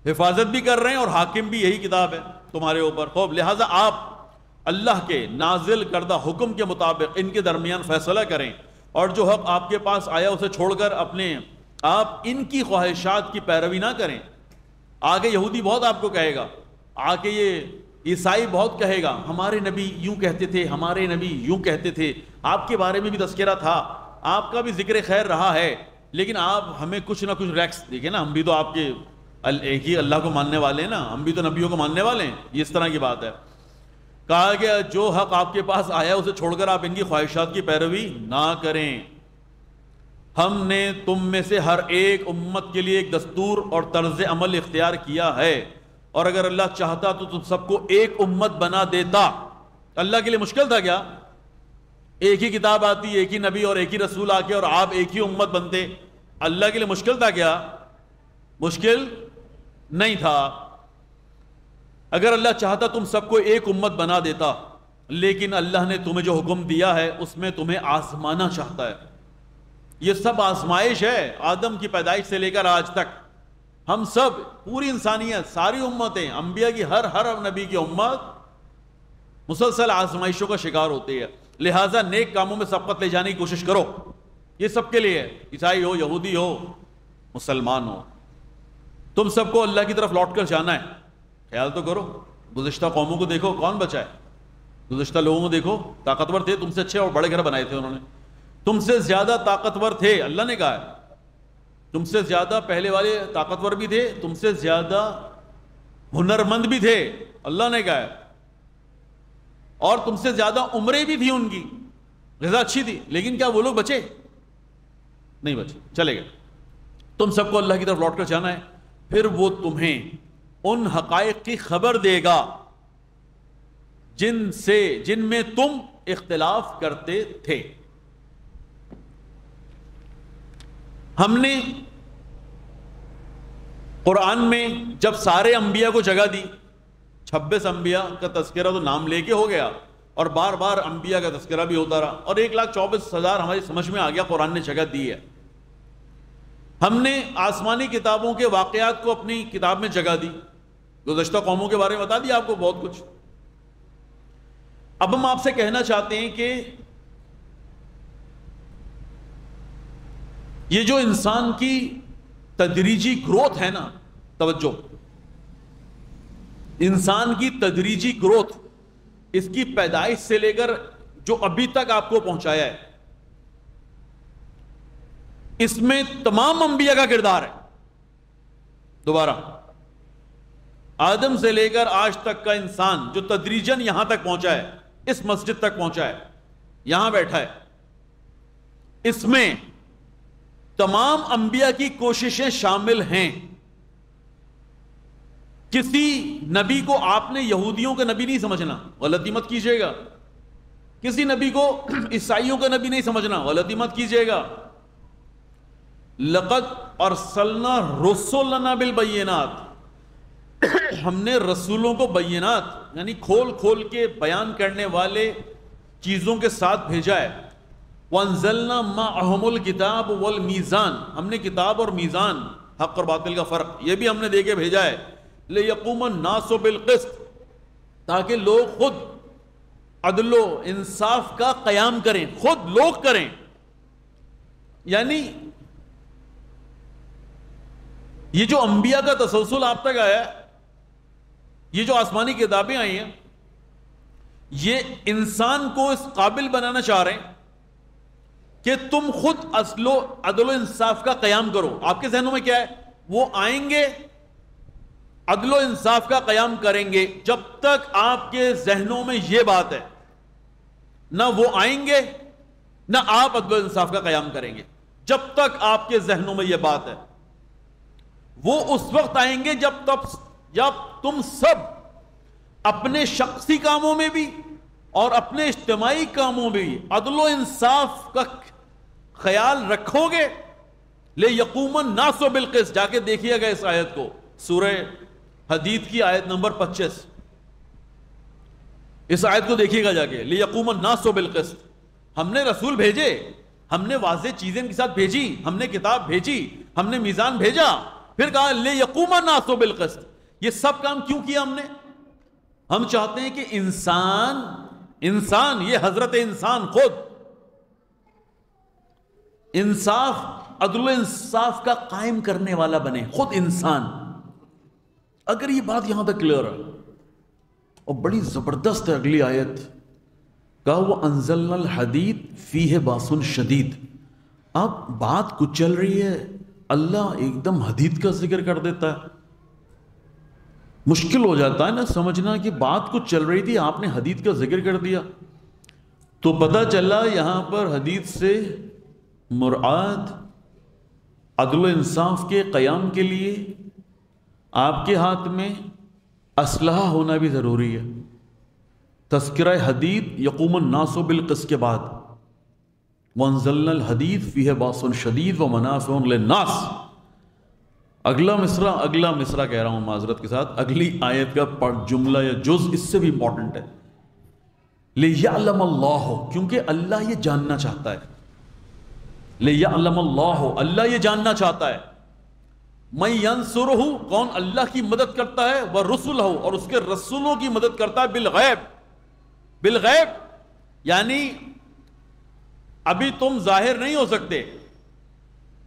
حفاظت بھی کر رہے ہیں، اور حاکم بھی یہی کتاب ہے تمہارے اوپر۔ خوب، لہٰذا آپ اللہ کے نازل کردہ حکم کے مطابق ان کے درمیان فیصلہ کریں، اور جو حق آپ کے پاس آیا اسے چھوڑ کر اپنے آپ ان کی خواہشات کی پیروی نہ کریں۔ آگے یہودی بہت آپ کو کہے گا، آگے یہ عیسائی بہت کہے گا، ہمارے نبی یوں کہتے تھے، ہمارے نبی یوں کہتے تھے، آپ کے بارے میں بھی تذکرہ تھا، آپ کا بھی ذکر خیر رہا ہے، لیکن آپ ہمیں کچھ نہ کچھ ریکس دیکھیں نا، ہم بھی تو آپ کے ایک ہی اللہ کو ماننے والے ہیں نا، ہم بھی تو نبیوں کو ماننے والے ہیں، یہ اس طرح کی بات ہے۔ کہا کہ جو حق آپ کے پاس آیا اسے چھوڑ کر آپ ان کی خواہشات کی پیروی نہ کریں۔ ہم نے تم میں سے ہر ایک امت کے لیے ایک دستور اور طرز عمل اختیار کیا ہے، اور اگر اللہ چاہتا تو تم سب کو ایک امت بنا دیتا۔ اللہ کے لیے مشکل تھا کیا؟ ایک ہی کتاب آتی، ایک ہی نبی اور ایک ہی رسول آ کے، اور آپ ایک ہی امت بنتے۔ اللہ کے لیے مشکل تھا کیا؟ مشکل نہیں تھا۔ اگر اللہ چاہتا تم سب کو ایک امت بنا دیتا، لیکن اللہ نے تمہیں جو حکم دیا ہے اس میں تمہیں آزمانا چاہتا ہے۔ یہ سب آزمائش ہے، آدم کی پیدائش سے لے کر آج تک ہم سب، پوری انسانیت، ساری امتیں، انبیاء کی ہر نبی کی امت مسلسل آزمائشوں کا شکار ہوتی ہے۔ لہٰذا نیک کاموں میں سبقت لے جانے کی کوشش کرو. یہ سب کے لیے ہے، عیسائی ہو، یہودی ہو، مسلمان ہو، تم سب کو اللہ کی طرف لوٹ کر جانا ہے. خیال تو کرو، گزشتہ قوموں کو دیکھو کون بچا ہے، گزشتہ لوگوں کو دیکھو، طاقتور تھے تم سے اچھے اور بڑے گھر بنائے تھے انہوں نے، تم سے زیادہ طاقتور تھے، اللہ نے کہا ہے تم سے زیادہ پہلے والے طاقتور بھی تھے، تم سے زیادہ ہنرمند بھی تھے، اللہ نے کہا ہے، اور تم سے زیادہ عمریں بھی تھی، ان کی غذا اچھی تھی، لیکن کیا وہ لوگ بچے؟ نہیں بچے، چلے گئے. تم سب کو اللہ کی طرف لوٹ کر جانا ہے، پھر وہ تمہیں ان حقائق کی خبر دے گا جن میں تم اختلاف کرتے تھے. ہم نے قرآن میں جب سارے انبیاء کو جگہ دی، 26 انبیاء کا تذکرہ تو نام لے کے ہو گیا، اور بار بار انبیاء کا تذکرہ بھی ہوتا رہا، اور 1,24,000 ہماری سمجھ میں آ گیا قرآن نے جگہ دی ہے. ہم نے آسمانی کتابوں کے واقعات کو اپنی کتاب میں جگہ دی، گزشتہ قوموں کے بارے میں بتا دیا آپ کو بہت کچھ. اب ہم آپ سے کہنا چاہتے ہیں کہ یہ جو انسان کی تدریجی گروتھ ہے نا، توجہ، انسان کی تدریجی گروتھ، اس کی پیدائش سے لے کر جو ابھی تک آپ کو پہنچایا ہے، اس میں تمام انبیاء کا کردار ہے. دوبارہ، آدم سے لے کر آج تک کا انسان جو تدریجاً یہاں تک پہنچا ہے، اس مسجد تک پہنچا ہے، یہاں بیٹھا ہے، اس میں تمام انبیاء کی کوششیں شامل ہیں. کسی نبی کو آپ نے یہودیوں کا نبی نہیں سمجھنا، غلطی مت کیجیے گا. کسی نبی کو عیسائیوں کا نبی نہیں سمجھنا، غلطی مت کیجیے گا. لقد ارسلنا رسلنا بالبینات، ہم نے رسولوں کو بینات یعنی کھول کھول کے بیان کرنے والے چیزوں کے ساتھ بھیجا ہے. وانزلنا معهم الکتاب والمیزان، ہم نے کتاب اور میزان، حق اور باطل کا فرق، یہ بھی ہم نے دے کے بھیجا ہے. لیقوم الناس بالقسط، تاکہ لوگ خود عدل و انصاف کا قیام کریں، خود لوگ کریں. یعنی یہ جو انبیاء کا تسلسل آپ تک آیا ہے، یہ جو آسمانی کتابیں آئی ہیں، یہ انسان کو اس قابل بنانا چاہ رہے ہیں کہ تم خود عدل و انصاف کا قیام کرو. آپ کے ذہنوں میں کیا ہے؟ وہ آئیں گے، عدل و انصاف کا قیام کریں گے. جب تک آپ کے ذہنوں میں یہ بات ہے، نہ وہ آئیں گے نہ آپ عدل و انصاف کا قیام کریں گے. جب تک آپ کے ذہنوں میں یہ بات ہے، وہ اس وقت آئیں گے جب تم سب اپنے شخصی کاموں میں بھی اور اپنے اجتماعی کاموں میں بھی عدل و انصاف کا خیال رکھو گے. لیقوم الناس بالقسط، جا کے دیکھیے گا اس آیت کو، سورہ حدید کی آیت نمبر 25، اس آیت کو دیکھیے گا جا کے. لیقوم الناس بالقسط، ہم نے رسول بھیجے، ہم نے واضح چیزیں ان کے ساتھ بھیجی، ہم نے کتاب بھیجی، ہم نے میزان بھیجا، پھر کہا لیقوم الناس بالقسط. یہ سب کام کیوں کیا ہم نے؟ ہم چاہتے ہیں کہ انسان یہ حضرت انسان خود انصاف، عدل و انصاف کا قائم کرنے والا بنے، خود انسان. اگر یہ بات یہاں تک کلیئر ہے، اور بڑی زبردست ہے اگلی آیت، کہا وہ انزلنا الحدید فیہ باس شدید. اب بات کچھ چل رہی ہے، اللہ ایک دم حدید کا ذکر کر دیتا ہے. مشکل ہو جاتا ہے نا سمجھنا کہ بات کچھ چل رہی تھی، آپ نے حدید کا ذکر کر دیا. تو پتہ چلا یہاں پر حدید سے مراد عدل و انصاف کے قیام کے لیے آپ کے ہاتھ میں اسلحہ ہونا بھی ضروری ہے. تذکرہ حدید یقوم الناس بالقسط کے بعد وانزلنا الحدید فیہ باس شدید ومنافع للناس. اگلا مصرع کہہ رہا ہوں معذرت کے ساتھ، اگلی آیت کا جملہ یا جز اس سے بھی امپورٹنٹ ہے. لِيَعْلَمَ اللَّهُ، کیونکہ اللہ یہ جاننا چاہتا ہے. لِيَعْلَمَ اللَّهُ، اللہ یہ جاننا چاہتا ہے. مَن يَنصُرُهُ، کون اللہ کی مدد کرتا ہے، وَرُسُلَهُ، اور اس کے رسولوں کی مدد کرتا ہے، بالغیب. یعنی ابھی تم ظاہر نہیں ہو سکتے،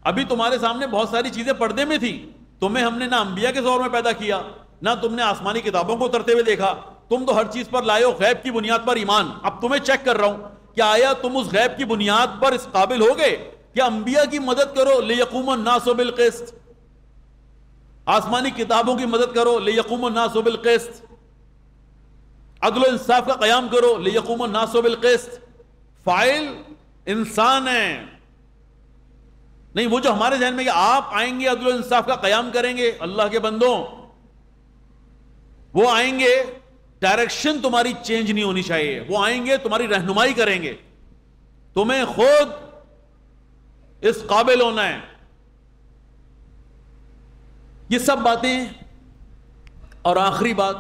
ابھی تمہارے سامنے بہت ساری چیزیں پردے میں تھیں، تمہیں ہم نے نہ انبیاء کے زور میں پیدا کیا، نہ تم نے آسمانی کتابوں کو اترتے ہوئے دیکھا، تم تو ہر چیز پر لائے ہو غیب کی بنیاد پر ایمان۔ اب تمہیں چیک کر رہا ہوں کہ آیا تم اس غیب کی بنیاد پر اس قابل ہو گئے کہ انبیاء کی مدد کرو لیقوم الناس بالقسط، آسمانی کتابوں کی مدد کرو لیقوم الناس بالقسط، عدل و انصاف کا قیام کرو لیقوم الناس بالقسط۔ فاعل انسان ہے، نہیں وہ جو ہمارے ذہن میں کہ آپ آئیں گے عدل و انصاف کا قیام کریں گے، اللہ کے بندوں وہ آئیں گے، ڈائریکشن تمہاری چینج نہیں ہونی چاہیے، وہ آئیں گے تمہاری رہنمائی کریں گے، تمہیں خود اس قابل ہونا ہے۔ یہ سب باتیں، اور آخری بات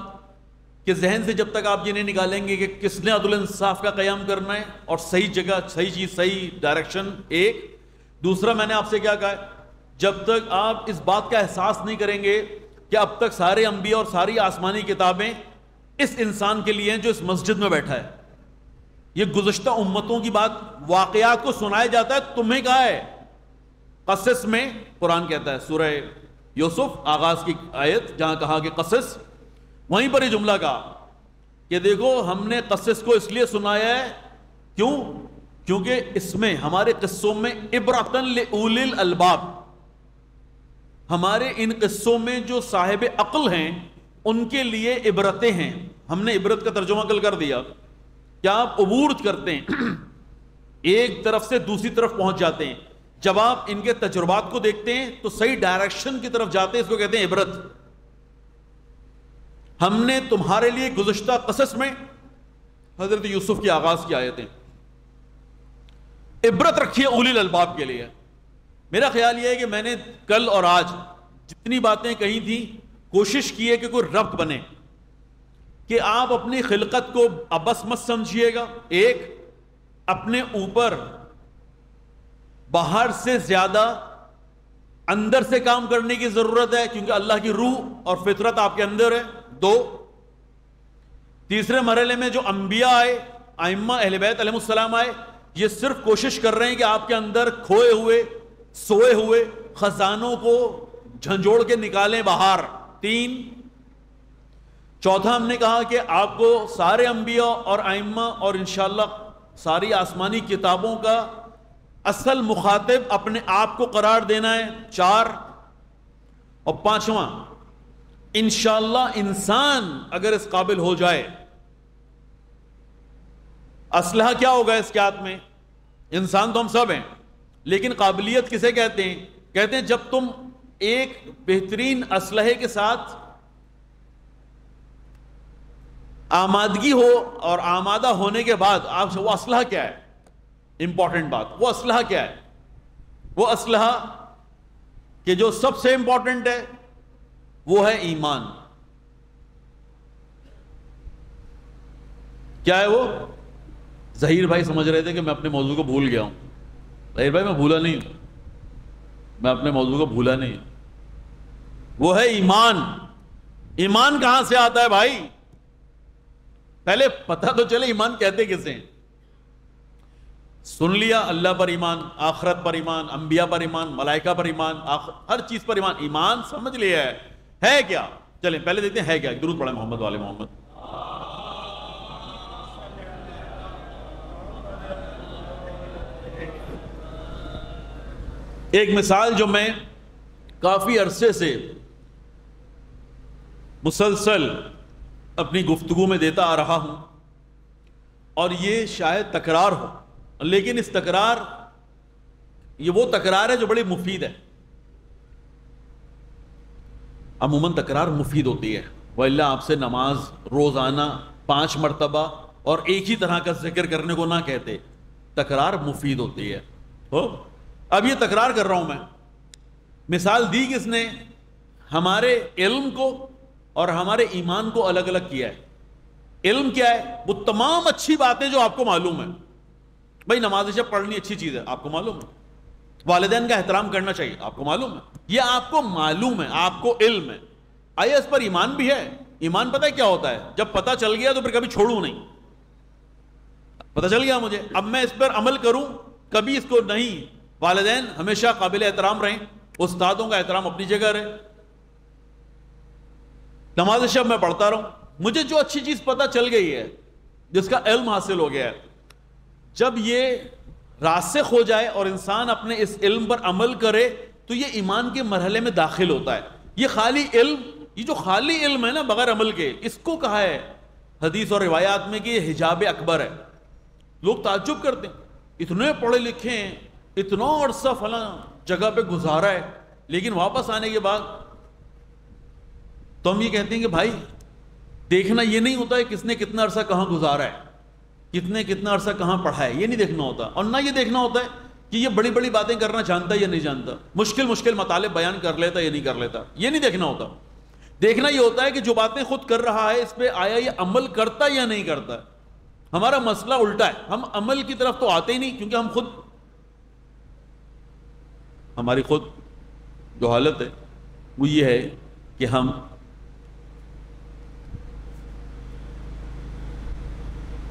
کہ ذہن سے جب تک آپ یہ نہیں نکالیں گے کہ کس نے عدل انصاف کا قیام کرنا ہے اور صحیح جگہ صحیح چیز صحیح ڈائریکشن، ایک دوسرا میں نے آپ سے کیا کہا ہے، جب تک آپ اس بات کا احساس نہیں کریں گے کہ اب تک سارے انبیاء اور ساری آسمانی کتابیں اس انسان کے لیے ہیں جو اس مسجد میں بیٹھا ہے، یہ گزشتہ امتوں کی بات واقعات کو سنایا جاتا ہے، تمہیں کہا ہے قصص میں، قرآن کہتا ہے سورہ یوسف آغاز کی آیت جہاں کہا کہ قصص، وہیں پر یہ جملہ کہا کہ دیکھو ہم نے قصص کو اس لیے سنایا ہے، کیوں؟ کیونکہ اس میں ہمارے قصوں میں عبرتن لأولی الالباب، ہمارے ان قصوں میں جو صاحب عقل ہیں ان کے لیے عبرتیں ہیں۔ ہم نے عبرت کا ترجمہ کل کر دیا کہ آپ عبور کرتے ہیں، ایک طرف سے دوسری طرف پہنچ جاتے ہیں، جب آپ ان کے تجربات کو دیکھتے ہیں تو صحیح ڈائریکشن کی طرف جاتے ہیں، اس کو کہتے ہیں عبرت۔ ہم نے تمہارے لیے گزشتہ قصص میں حضرت یوسف کی آغاز کی آیتیں عبرت رکھی ہے اولی الالباب کے لیے۔ میرا خیال یہ ہے کہ میں نے کل اور آج جتنی باتیں کہی تھیں کوشش کی ہے کہ کوئی ربط بنے، کہ آپ اپنی خلقت کو ابس مت سمجھیے گا، ایک اپنے اوپر باہر سے زیادہ اندر سے کام کرنے کی ضرورت ہے کیونکہ اللہ کی روح اور فطرت آپ کے اندر ہے، دو تیسرے مرحلے میں جو انبیاء آئے، ائمہ اہل بیت علیہ السلام آئے، یہ صرف کوشش کر رہے ہیں کہ آپ کے اندر کھوئے ہوئے سوئے ہوئے خزانوں کو جھنجھوڑ کے نکالیں باہر، تین چوتھا ہم نے کہا کہ آپ کو سارے انبیاء اور ائمہ اور انشاءاللہ ساری آسمانی کتابوں کا اصل مخاطب اپنے آپ کو قرار دینا ہے، چار اور پانچواں انشاءاللہ انسان اگر اس قابل ہو جائے، اسلحہ کیا ہوگا اس کے ہاتھ میں؟ انسان تو ہم سب ہیں، لیکن قابلیت کسے کہتے ہیں؟ کہتے ہیں جب تم ایک بہترین اسلحے کے ساتھ آمادگی ہو اور آمادہ ہونے کے بعد آپ سے وہ اسلحہ کیا ہے؟ امپورٹنٹ بات، وہ اسلحہ کیا ہے؟ وہ اسلحہ کہ جو سب سے امپورٹنٹ ہے وہ ہے ایمان۔ کیا ہے وہ؟ ظہیر بھائی سمجھ رہے تھے کہ میں اپنے موضوع کو بھول گیا ہوں۔ ظہیر بھائی میں بھولا نہیں ہوں، میں اپنے موضوع کو بھولا نہیں ہوں، وہ ہے ایمان۔ ایمان کہاں سے آتا ہے بھائی؟ پہلے پتہ تو چلے ایمان کہتے کسے ہیں۔ سن لیا اللہ پر ایمان، آخرت پر ایمان، انبیاء پر ایمان، ملائکہ پر ایمان، ہر چیز پر ایمان، ایمان سمجھ لیا ہے کیا؟ چلیں پہلے دیکھتے ہیں ہے کیا۔ درود پڑھیں محمد والے محمد۔ ایک مثال جو میں کافی عرصے سے مسلسل اپنی گفتگو میں دیتا آ رہا ہوں، اور یہ شاید تکرار ہو، لیکن اس تکرار، یہ وہ تکرار ہے جو بڑی مفید ہے۔ عموماً تکرار مفید ہوتی ہے، وَإِلَّا آپ سے نماز روزانہ 5 مرتبہ اور ایک ہی طرح کا ذکر کرنے کو نہ کہتے، تکرار مفید ہوتی ہے۔ اب یہ تکرار کر رہا ہوں میں۔ مثال دی کس نے؟ ہمارے علم کو اور ہمارے ایمان کو الگ الگ کیا ہے۔ علم کیا ہے؟ وہ تمام اچھی باتیں جو آپ کو معلوم ہے۔ بھائی نماز جب پڑھنی اچھی چیز ہے، آپ کو معلوم ہے۔ والدین کا احترام کرنا چاہیے، آپ کو معلوم ہے۔ یہ آپ کو معلوم ہے، آپ کو علم ہے۔ آئے اس پر ایمان بھی ہے۔ ایمان پتہ ہے کیا ہوتا ہے؟ جب پتہ چل گیا تو پھر کبھی چھوڑوں نہیں۔ پتہ چل گیا مجھے، اب میں اس پر عمل کروں، کبھی اس کو نہیں. والدین ہمیشہ قابل احترام رہیں، استادوں کا احترام اپنی جگہ رہے. نماز شب میں پڑھتا رہوں، مجھے جو اچھی چیز پتہ چل گئی ہے، جس کا علم حاصل ہو گیا ہے، جب یہ راسخ ہو جائے اور انسان اپنے اس علم پر عمل کرے تو یہ ایمان کے مرحلے میں داخل ہوتا ہے. یہ خالی علم، یہ جو خالی علم ہے نا بغیر عمل کے، اس کو کہا ہے حدیث اور روایات میں کہ یہ حجاب اکبر ہے. لوگ تعجب کرتے ہیں، اتنے پڑھے لکھے ہیں، اتنا عرصہ فلاں جگہ پہ گزارا ہے، لیکن واپس آنے کے بعد تو ہم یہ کہتے ہیں کہ بھائی دیکھنا یہ نہیں ہوتا ہے کس نے کتنا عرصہ کہاں گزارا ہے، کتنا عرصہ کہاں پڑھا ہے، یہ نہیں دیکھنا ہوتا. اور نہ یہ دیکھنا ہوتا ہے کہ یہ بڑی بڑی باتیں کرنا جانتا ہے یا نہیں جانتا، مشکل مطالب بیان کر لیتا یا نہیں کر لیتا، یہ نہیں دیکھنا ہوتا. دیکھنا یہ ہوتا ہے کہ جو باتیں خود کر رہا ہے اس پہ آیا یہ عمل کرتا یا نہیں کرتا. ہمارا مسئلہ الٹا ہے، ہم عمل کی طرف تو آتے ہی نہیں، کیونکہ ہماری خود جو حالت ہے وہ یہ ہے کہ ہم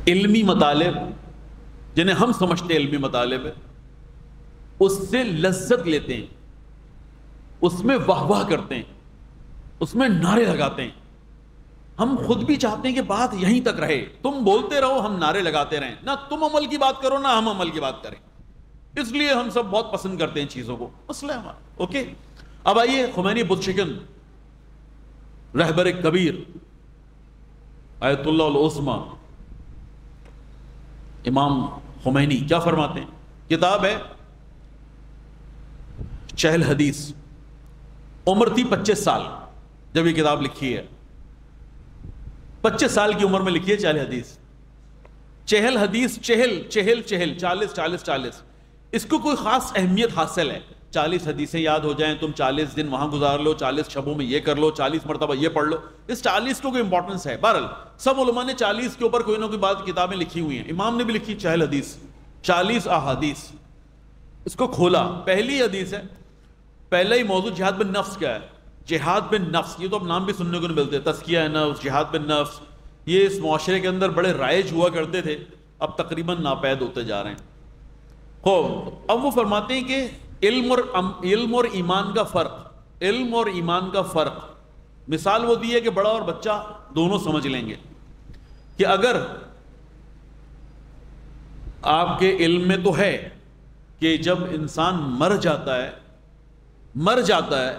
علمی مطالب جنہیں ہم سمجھتے علمی مطالب ہے اس سے لذت لیتے ہیں، اس میں واہ واہ کرتے ہیں، اس میں نعرے لگاتے ہیں. ہم خود بھی چاہتے ہیں کہ بات یہیں تک رہے، تم بولتے رہو ہم نعرے لگاتے رہیں، نہ تم عمل کی بات کرو نہ ہم عمل کی بات کریں. اس لیے ہم سب بہت پسند کرتے ہیں چیزوں کو، مسئلہ ہے ہمارا. اوکے، اب آئیے خمینی بت شکن رہبر کبیر آیت اللہ العظمی امام خمینی کیا فرماتے ہیں. کتاب ہے چہل حدیث، عمر تھی 25 سال جب یہ کتاب لکھی ہے. 25 سال کی عمر میں لکھی ہے چہل حدیث. چہل حدیث، چہل 40. اس کو کوئی خاص اہمیت حاصل ہے. 40 حدیثیں یاد ہو جائیں، تم 40 دن وہاں گزار لو، 40 شبوں میں یہ کر لو، 40 مرتبہ یہ پڑھ لو. اس 40 کو کوئی امپورٹنس ہے. بہرحال سب علماء نے 40 کے اوپر کوئی نہ کوئی بات کتابیں لکھی ہوئی ہیں. امام نے بھی لکھی چہل حدیث، 40 احادیث. اس کو کھولا، پہلی حدیث ہے، پہلا ہی موضوع جہاد بن نفس کا ہے. جہاد بن نفس، یہ تو اب نام بھی سننے کو نہیں ملتے، تزکیہ نفس، جہاد بن نفس، یہ اس معاشرے کے اندر بڑے رائج ہوا کرتے تھے، اب تقریباً ناپید ہوتے جا رہے ہیں. اب وہ فرماتے ہیں کہ علم اور ایمان کا فرق، علم اور ایمان کا فرق مثال وہ دی ہے کہ بڑا اور بچہ دونوں سمجھ لیں گے کہ اگر آپ کے علم میں تو ہے کہ جب انسان مر جاتا ہے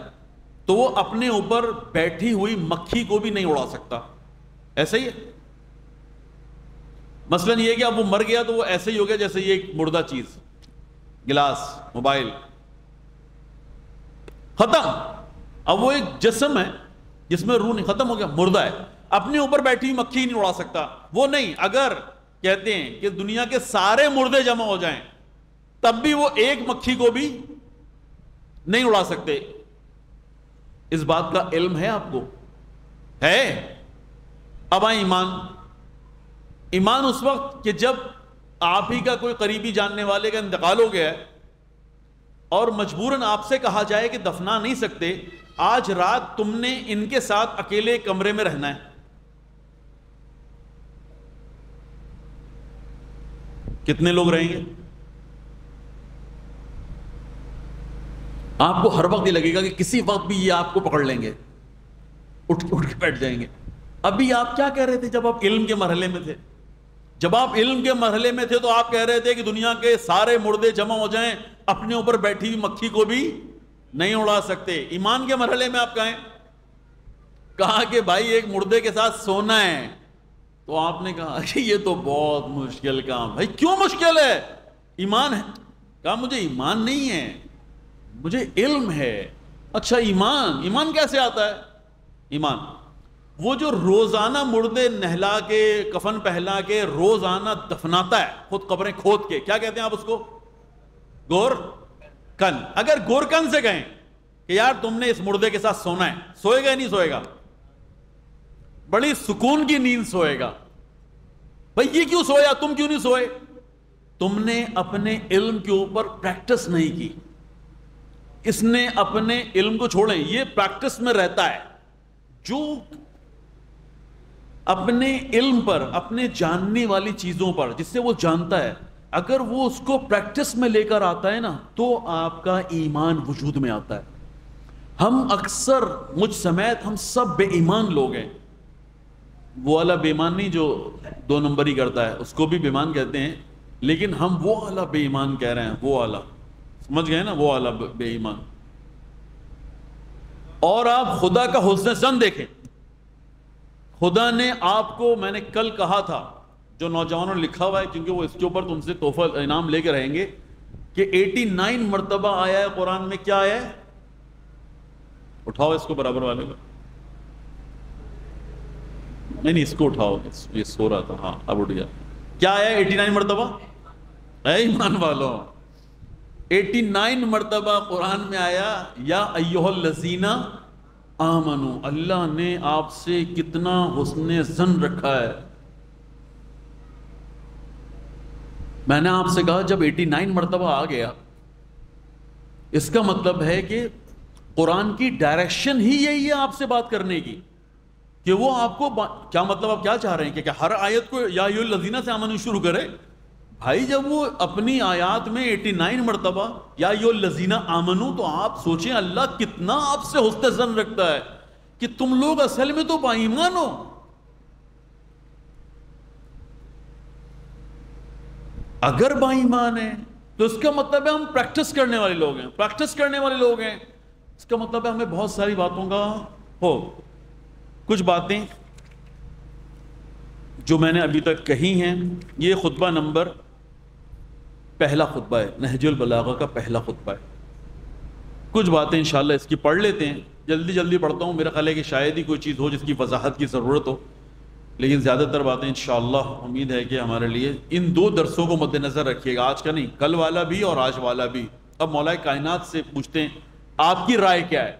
تو وہ اپنے اوپر بیٹھی ہوئی مکھی کو بھی نہیں اڑا سکتا. ایسا ہی ہے. مثلاً یہ کہ اب وہ مر گیا تو وہ ایسے ہی ہو گیا جیسے یہ ایک مردہ چیز، گلاس، موبائل، ختم. اب وہ ایک جسم ہے جس میں روح نہیں، ختم ہو گیا، مردہ ہے. اپنے اوپر بیٹھی ہوئی مکھی نہیں اڑا سکتا. وہ نہیں، اگر کہتے ہیں کہ دنیا کے سارے مردے جمع ہو جائیں تب بھی وہ ایک مکھی کو بھی نہیں اڑا سکتے. اس بات کا علم ہے آپ کو؟ ہے. اب آئیں ایمان اس وقت کہ جب آپ ہی کا کوئی قریبی جاننے والے کا انتقال ہو گیا ہے اور مجبوراً آپ سے کہا جائے کہ دفنا نہیں سکتے، آج رات تم نے ان کے ساتھ اکیلے کمرے میں رہنا ہے. کتنے لوگ رہیں گے؟ آپ کو ہر وقت یہ لگے گا کہ کسی وقت بھی یہ آپ کو پکڑ لیں گے، اٹھ کے بیٹھ جائیں گے. ابھی آپ کیا کہہ رہے تھے جب آپ علم کے مرحلے میں تھے؟ جب آپ علم کے مرحلے میں تھے تو آپ کہہ رہے تھے کہ دنیا کے سارے مردے جمع ہو جائیں اپنے اوپر بیٹھی ہوئی مکھی کو بھی نہیں اڑا سکتے. ایمان کے مرحلے میں آپ کہا کہ بھائی ایک مردے کے ساتھ سونا ہے، تو آپ نے کہا کہ یہ تو بہت مشکل کام. بھائی کیوں مشکل ہے؟ ایمان ہے. کہا مجھے ایمان نہیں ہے، مجھے علم ہے. اچھا ایمان کیسے آتا ہے؟ ایمان وہ جو روزانہ مردے نہلا کے کفن پہلا کے روزانہ دفناتا ہے، خود قبریں کھود کے، کیا کہتے ہیں آپ اس کو؟ گورکن. اگر گورکن سے کہیں کہ یار تم نے اس مردے کے ساتھ سونا ہے، سوئے گا یا نہیں سوئے گا؟ بڑی سکون کی نیند سوئے گا. بھئی یہ کیوں سویا، تم کیوں نہیں سوئے؟ تم نے اپنے علم کے اوپر پریکٹس نہیں کی. اس نے اپنے علم کو چھوڑیں، یہ پریکٹس میں رہتا ہے. جو اپنے علم پر، اپنے جاننے والی چیزوں پر جس سے وہ جانتا ہے، اگر وہ اس کو پریکٹس میں لے کر آتا ہے نا تو آپ کا ایمان وجود میں آتا ہے. ہم اکثر، مجھ سمیت ہم سب بے ایمان لوگ ہیں. وہ والا بے ایمان نہیں جو 2 نمبر ہی کرتا ہے، اس کو بھی بے ایمان کہتے ہیں، لیکن ہم وہ والا بے ایمان کہہ رہے ہیں، وہ والا، سمجھ گئے نا، وہ والا بے ایمان. اور آپ خدا کا حسن ظن دیکھیں. خدا نے آپ کو، میں نے کل کہا تھا، جو نوجوانوں نے لکھا ہوا ہے کیونکہ وہ اس کے اوپر تم سے تحفہ انعام لے کے رہیں گے، کہ 89 مرتبہ آیا ہے قرآن میں. کیا آیا ہے؟ اٹھاؤ اس کو برابر والے کو. نہیں اس کو اٹھاؤ، یہ سو رہا تھا. ہاں اب اٹھ گیا. کیا آیا ہے 89 مرتبہ؟ اے ایمان والوں، 89 مرتبہ قرآن میں آیا یا ایھا الذین آمنو. اللہ نے آپ سے کتنا حسن ظن رکھا ہے. میں نے آپ سے کہا جب 89 مرتبہ آ گیا، اس کا مطلب ہے کہ قرآن کی ڈائریکشن ہی یہی ہے آپ سے بات کرنے کی، کہ وہ آپ کو کیا مطلب، آپ کیا چاہ رہے ہیں کہ ہر آیت کو یا ایھا الذین سے آمنو شروع کرے؟ بھائی جب وہ اپنی آیات میں 89 مرتبہ یا ایھا الذین آمنو، تو آپ سوچیں اللہ کتنا آپ سے حسن ظن رکھتا ہے کہ تم لوگ اصل میں تو با ایمان ہو. اگر با ایمان ہے تو اس کا مطلب ہے ہم پریکٹس کرنے والے لوگ ہیں. پریکٹس کرنے والے لوگ ہیں اس کا مطلب ہے ہمیں بہت ساری باتوں کا ہو. کچھ باتیں جو میں نے ابھی تک کہی ہیں، یہ خطبہ نمبر پہلا خطبہ ہے، نہج البلاغہ کا پہلا خطبہ ہے. کچھ باتیں انشاءاللہ اس کی پڑھ لیتے ہیں، جلدی جلدی پڑھتا ہوں. میرا خیال ہے کہ شاید ہی کوئی چیز ہو جس کی وضاحت کی ضرورت ہو، لیکن زیادہ تر باتیں انشاءاللہ امید ہے کہ ہمارے لیے ان 2 درسوں کو مد نظر رکھیے گا، آج کا نہیں، کل والا بھی اور آج والا بھی. اب مولا کائنات سے پوچھتے ہیں آپ کی رائے کیا ہے.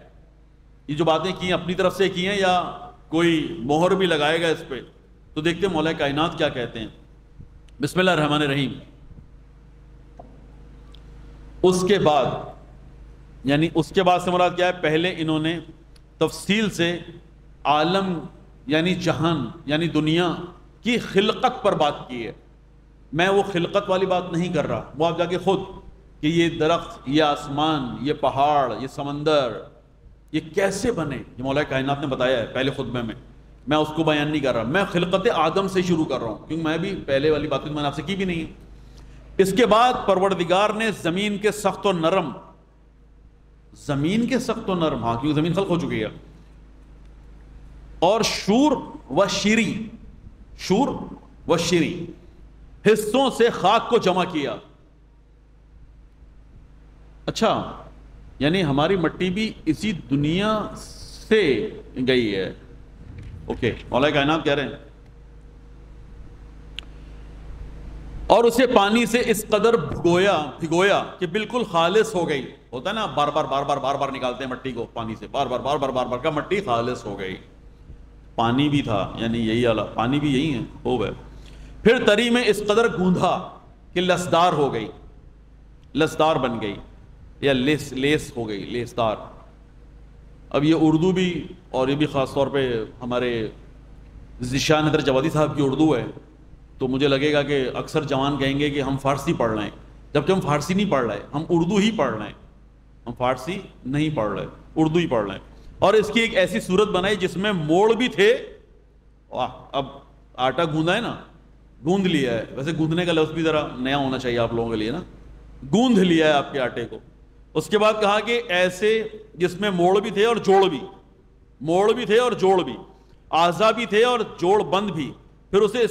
یہ جو باتیں کی ہیں اپنی طرف سے کی ہیں یا کوئی مہر بھی لگائے گا اس پہ، تو دیکھتے ہیں مولا کائنات کیا کہتے ہیں. بسم اللہ الرحمن الرحیم. اس کے بعد، یعنی اس کے بعد سے مراد کیا ہے؟ پہلے انہوں نے تفصیل سے عالم یعنی جہان یعنی دنیا کی خلقت پر بات کی ہے. میں وہ خلقت والی بات نہیں کر رہا، وہ آپ جا کے خود، کہ یہ درخت، یہ آسمان، یہ پہاڑ، یہ سمندر، یہ کیسے بنے، یہ مولا کائنات نے بتایا ہے پہلے خطبے میں. میں اس کو بیان نہیں کر رہا، میں خلقت آدم سے شروع کر رہا ہوں، کیونکہ میں بھی پہلے والی باتیں میں نے آپ سے کی بھی نہیں. اس کے بعد پروردگار نے زمین کے سخت و نرم، زمین کے سخت و نرم، ہاں کیونکہ زمین خلق ہو چکی ہے، اور شور و شیری، شور و شیری حصوں سے خاک کو جمع کیا. اچھا، یعنی ہماری مٹی بھی اسی دنیا سے گئی ہے. اوکے، مولا کائنات کہہ رہے ہیں. اور اسے پانی سے اس قدر بھگویا کہ بالکل خالص ہو گئی. ہوتا ہے نا، بار بار نکالتے ہیں مٹی کو پانی سے، بار بار کا مٹی خالص ہو گئی. پانی بھی تھا، یعنی یہی والا پانی بھی یہی ہے، ہو گئے. پھر تری میں اس قدر گوندھا کہ لسدار ہو گئی، لسدار بن گئی، یا لیس ہو گئی، لیسدار. اب یہ اردو بھی، اور یہ بھی خاص طور پہ ہمارے ذیشان حیدر جوادی صاحب کی اردو ہے، تو مجھے لگے گا کہ اکثر جوان کہیں گے کہ ہم فارسی پڑھ رہے ہیں، جبکہ ہم فارسی نہیں پڑھ رہے، ہم اردو ہی پڑھ رہے ہیں. ہم فارسی نہیں پڑھ رہے، اردو ہی پڑھ رہے ہیں. اور اس کی ایک ایسی صورت بنائی جس میں موڑ بھی تھے. اب آٹا گوندا ہے نا، گوند لیا ہے، ویسے گوندنے کا لفظ بھی ذرا نیا ہونا چاہیے آپ لوگوں کے لیے نا، گوند لیا ہے آپ کے آٹے کو. اس کے بعد کہا کہ ایسے جس میں موڑ بھی تھے اور جوڑ بھی، موڑ بھی تھے اور جوڑ بھی، اعضا بھی تھے اور جوڑ بند بھی. پھر اسے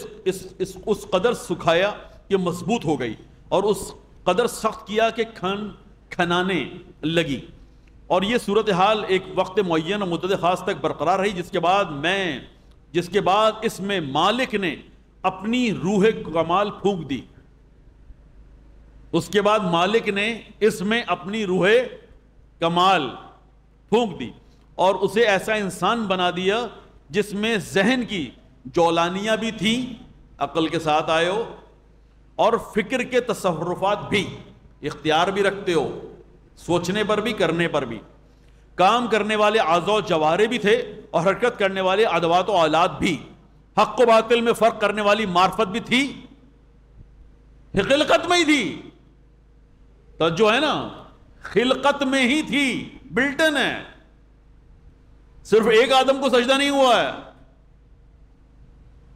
اس قدر سکھایا کہ مضبوط ہو گئی، اور اس قدر سخت کیا کہ کھنانے لگی. اور یہ صورتحال ایک وقت معین اور مدت خاص تک برقرار رہی، جس کے بعد اس میں مالک نے اپنی روح کمال پھونک دی. اس کے بعد مالک نے اس میں اپنی روح کمال پھونک دی اور اسے ایسا انسان بنا دیا جس میں ذہن کی جولانیاں بھی تھیں، عقل کے ساتھ آئے ہو، اور فکر کے تصرفات بھی، اختیار بھی رکھتے ہو، سوچنے پر بھی کرنے پر بھی. کام کرنے والے اعضاء و جوارے بھی تھے اور حرکت کرنے والے ادوات و آلات بھی. حق و باطل میں فرق کرنے والی معرفت بھی تھی، خلقت میں ہی تھی، تو جو ہے نا خلقت میں ہی تھی، بلٹن ہے. صرف ایک آدم کو سجدہ نہیں ہوا ہے،